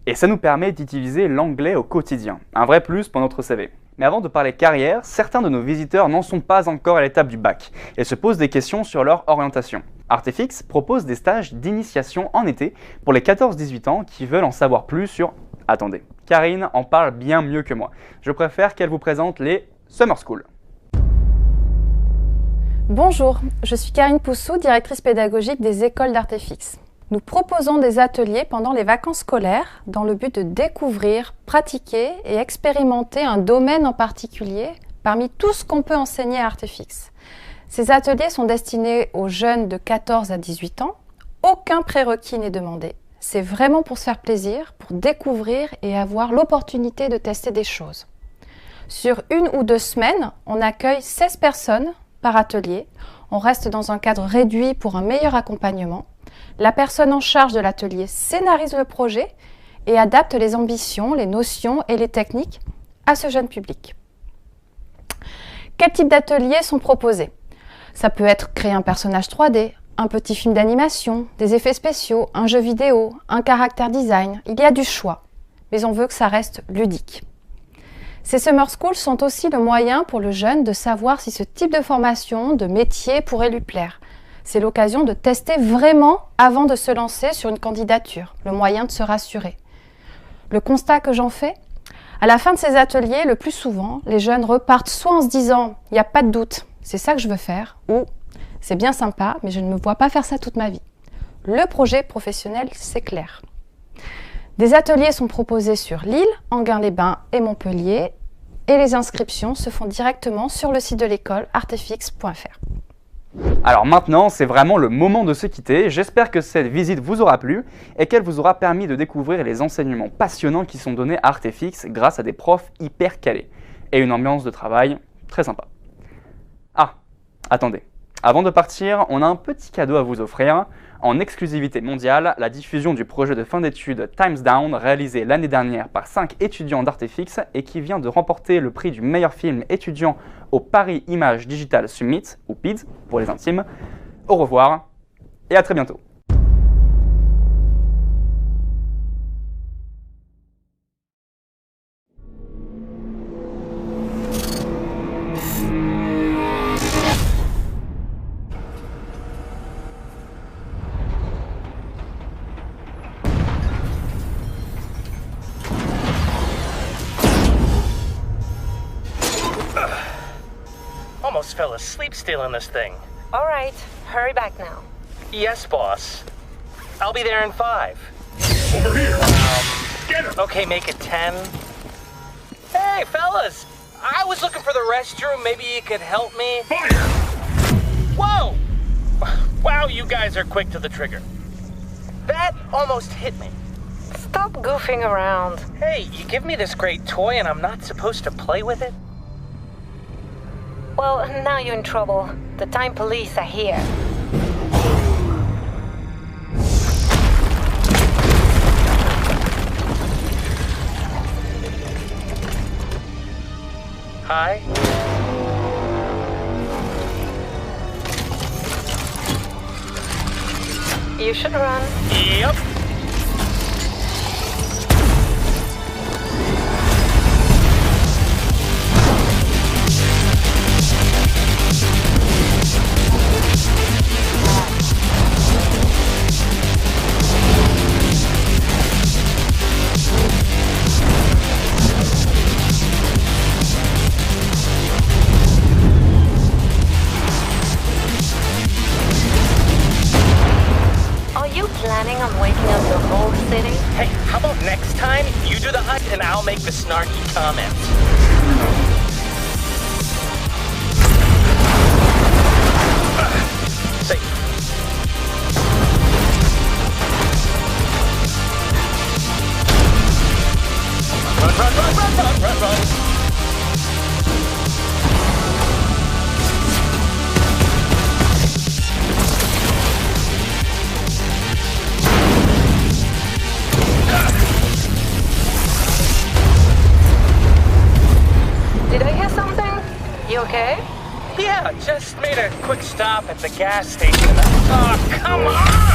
Et ça nous permet d'utiliser l'anglais au quotidien. Un vrai plus pour notre CV. Mais avant de parler carrière, certains de nos visiteurs n'en sont pas encore à l'étape du bac et se posent des questions sur leur orientation. Artefix propose des stages d'initiation en été pour les 14-18 ans qui veulent en savoir plus sur... Attendez, Karine en parle bien mieux que moi. Je préfère qu'elle vous présente les Summer School. Bonjour, je suis Karine Poussou, directrice pédagogique des écoles d'Artefix. Nous proposons des ateliers pendant les vacances scolaires dans le but de découvrir, pratiquer et expérimenter un domaine en particulier parmi tout ce qu'on peut enseigner à Artefix. Ces ateliers sont destinés aux jeunes de 14 à 18 ans. Aucun prérequis n'est demandé. C'est vraiment pour se faire plaisir, pour découvrir et avoir l'opportunité de tester des choses. Sur 1 ou 2 semaines, on accueille 16 personnes par atelier. On reste dans un cadre réduit pour un meilleur accompagnement. La personne en charge de l'atelier scénarise le projet et adapte les ambitions, les notions et les techniques à ce jeune public. Quels types d'ateliers sont proposés? Ça peut être créer un personnage 3D, un petit film d'animation, des effets spéciaux, un jeu vidéo, un caractère design. Il y a du choix, mais on veut que ça reste ludique. Ces Summer Schools sont aussi le moyen pour le jeune de savoir si ce type de formation, de métier pourrait lui plaire. C'est l'occasion de tester vraiment avant de se lancer sur une candidature, le moyen de se rassurer. Le constat que j'en fais, à la fin de ces ateliers, le plus souvent, les jeunes repartent soit en se disant « il n'y a pas de doute, c'est ça que je veux faire » ou « c'est bien sympa, mais je ne me vois pas faire ça toute ma vie ». Le projet professionnel, c'est clair. Des ateliers sont proposés sur Lille, Enghien-les-Bains et Montpellier et les inscriptions se font directement sur le site de l'école artefix.fr. Alors maintenant, c'est vraiment le moment de se quitter. J'espère que cette visite vous aura plu et qu'elle vous aura permis de découvrir les enseignements passionnants qui sont donnés à Artefix grâce à des profs hyper calés et une ambiance de travail très sympa. Ah, attendez. Avant de partir, on a un petit cadeau à vous offrir. En exclusivité mondiale, la diffusion du projet de fin d'études Times Down, réalisé l'année dernière par 5 étudiants d'Artefix et qui vient de remporter le prix du meilleur film étudiant au Paris Image Digital Summit, ou PIDS pour les intimes. Au revoir et à très bientôt. Almost fell asleep stealing this thing. All right, hurry back now. Yes, boss. I'll be there in 5. Over here! Get him! Okay, make it 10. Hey, fellas! I was looking for the restroom. Maybe you could help me? Fire! Whoa! Wow, you guys are quick to the trigger. That almost hit me. Stop goofing around. Hey, you give me this great toy and I'm not supposed to play with it? Well, now you're in trouble. The time police are here. Hi. You should run. Yep. You do the hunt and I'll make the snarky comments. Safe. Run. Did I hear something? You okay? Yeah, just made a quick stop at the gas station. Oh, come on!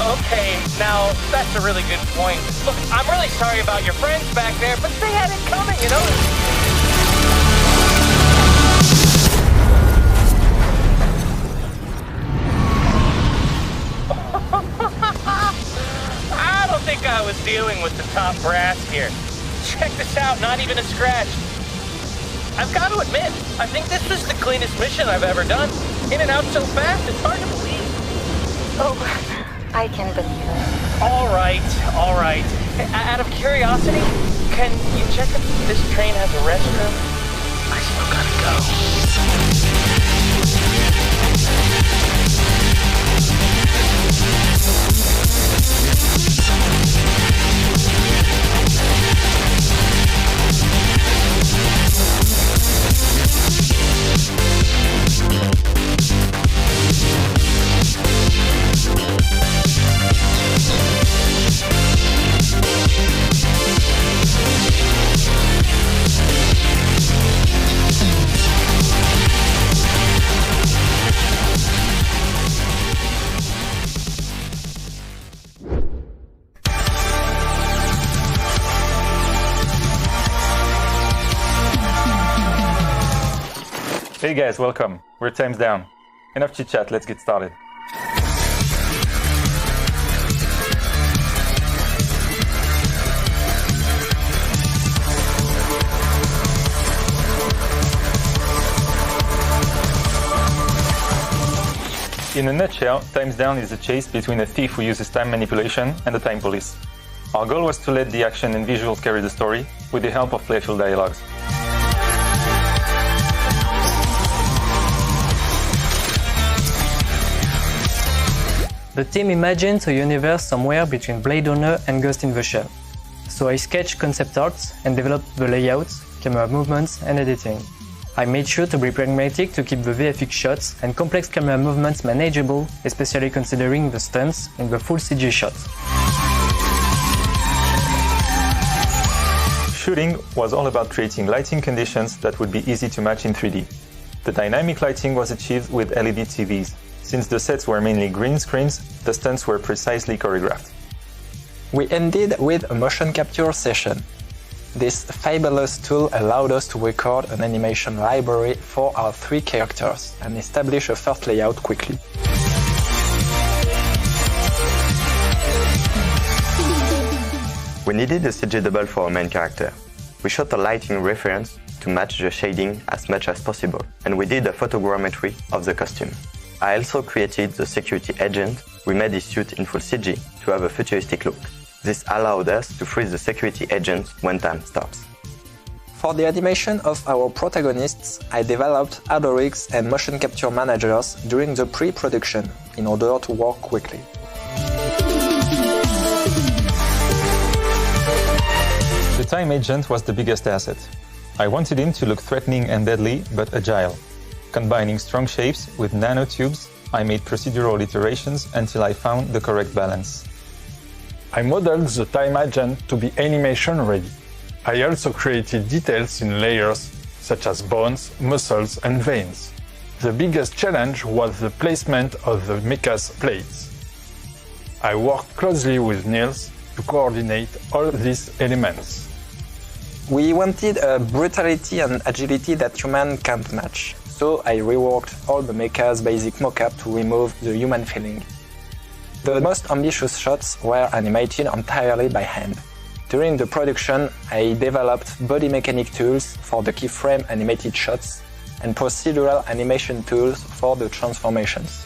Okay, now that's a really good point. Look, I'm really sorry about your friends back there, but they had it coming, you know? I don't think I was dealing with the top brass here. Check this out, not even a scratch. I've got to admit, I think this was the cleanest mission I've ever done. In and out so fast, it's hard to believe. Oh, I can believe it. All right. Out of curiosity, can you check if this train has a restroom? I still gotta go. Hey guys, welcome. We're time's down. Enough chit chat, let's get started. In a nutshell, Time's Down is a chase between a thief who uses time manipulation and the time police. Our goal was to let the action and visuals carry the story with the help of playful dialogues. The team imagined a universe somewhere between Blade Runner and Ghost in the Shell. So I sketched concept arts and developed the layouts, camera movements and editing. I made sure to be pragmatic to keep the VFX shots and complex camera movements manageable, especially considering the stunts in the full CG shots. Shooting was all about creating lighting conditions that would be easy to match in 3D. The dynamic lighting was achieved with LED TVs. Since the sets were mainly green screens, the stunts were precisely choreographed. We ended with a motion capture session. This fabulous tool allowed us to record an animation library for our 3 characters and establish a first layout quickly. We needed a CG double for our main character. We shot a lighting reference to match the shading as much as possible, and we did a photogrammetry of the costume. I also created the security agent. We made his suit in full CG to have a futuristic look. This allowed us to freeze the security agent when time stops. For the animation of our protagonists, I developed audio rigs and motion capture managers during the pre-production in order to work quickly. The time agent was the biggest asset. I wanted him to look threatening and deadly, but agile. Combining strong shapes with nanotubes, I made procedural iterations until I found the correct balance. I modeled the time agent to be animation ready. I also created details in layers, such as bones, muscles, and veins. The biggest challenge was the placement of the mecha's plates. I worked closely with Niels to coordinate all these elements. We wanted a brutality and agility that human can't match, so I reworked all the mecha's basic mockup to remove the human feeling. The most ambitious shots were animated entirely by hand. During the production, I developed body mechanic tools for the keyframe animated shots and procedural animation tools for the transformations.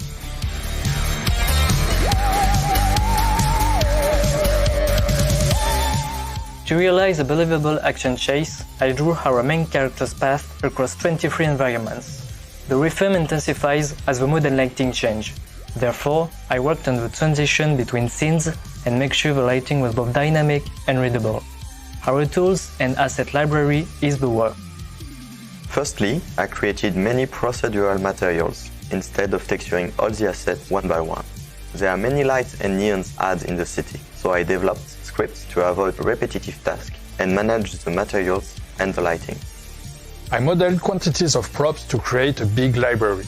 To realize a believable action chase, I drew our main character's path across 23 environments. The rhythm intensifies as the mood and lighting change. Therefore, I worked on the transition between scenes and make sure the lighting was both dynamic and readable. Our tools and asset library is the work. Firstly, I created many procedural materials instead of texturing all the assets one by one. There are many lights and neon ads in the city, so I developed scripts to avoid repetitive tasks and manage the materials and the lighting. I modeled quantities of props to create a big library.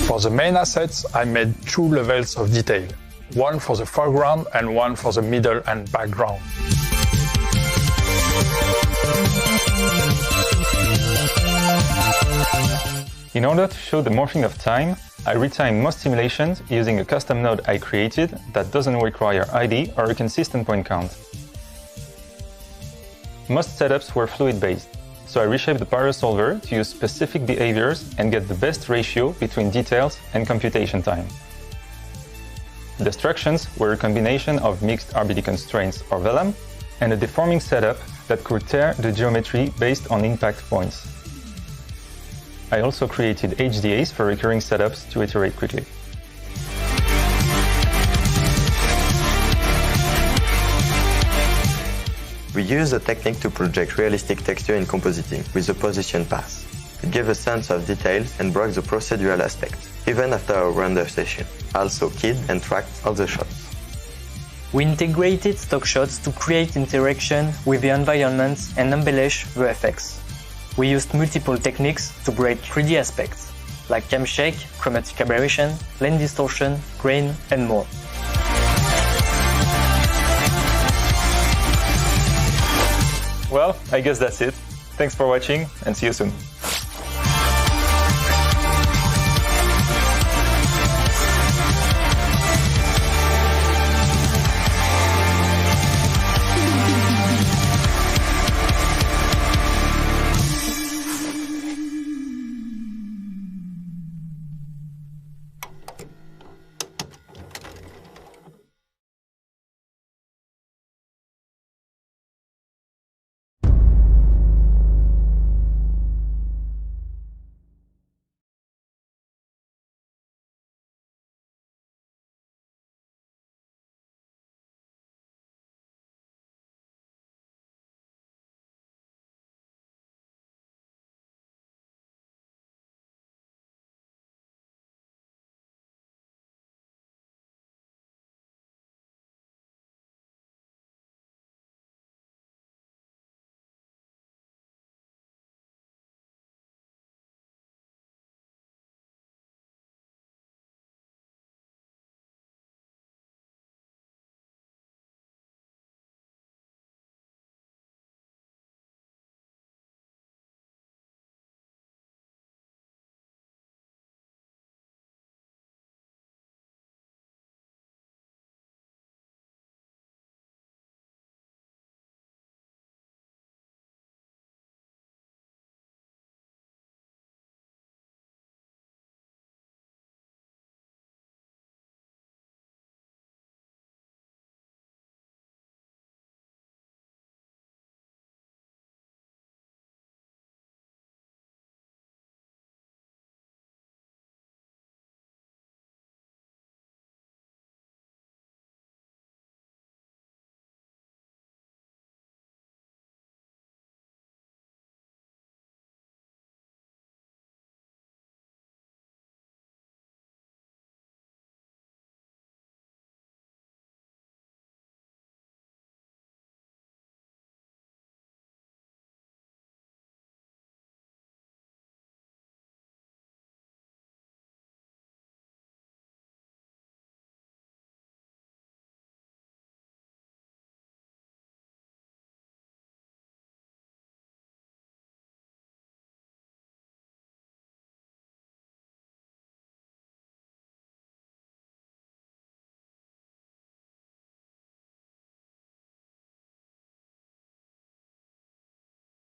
For the main assets, I made 2 levels of detail, one for the foreground and one for the middle and background. In order to show the morphing of time, I retimed most simulations using a custom node I created that doesn't require ID or a consistent point count. Most setups were fluid-based, so I reshaped the Pyro Solver to use specific behaviors and get the best ratio between details and computation time. Destructions were a combination of mixed RBD constraints or VLAM and a deforming setup that could tear the geometry based on impact points. I also created HDAs for recurring setups to iterate quickly. We use a technique to project realistic texture in compositing with a position pass. It gave a sense of details and broke the procedural aspect, even after a render session. Also keyed and tracked all the shots. We integrated stock shots to create interaction with the environments and embellish the effects. We used multiple techniques to break 3D aspects, like cam shake, chromatic aberration, lane distortion, grain, and more. Well, I guess that's it. Thanks for watching and see you soon.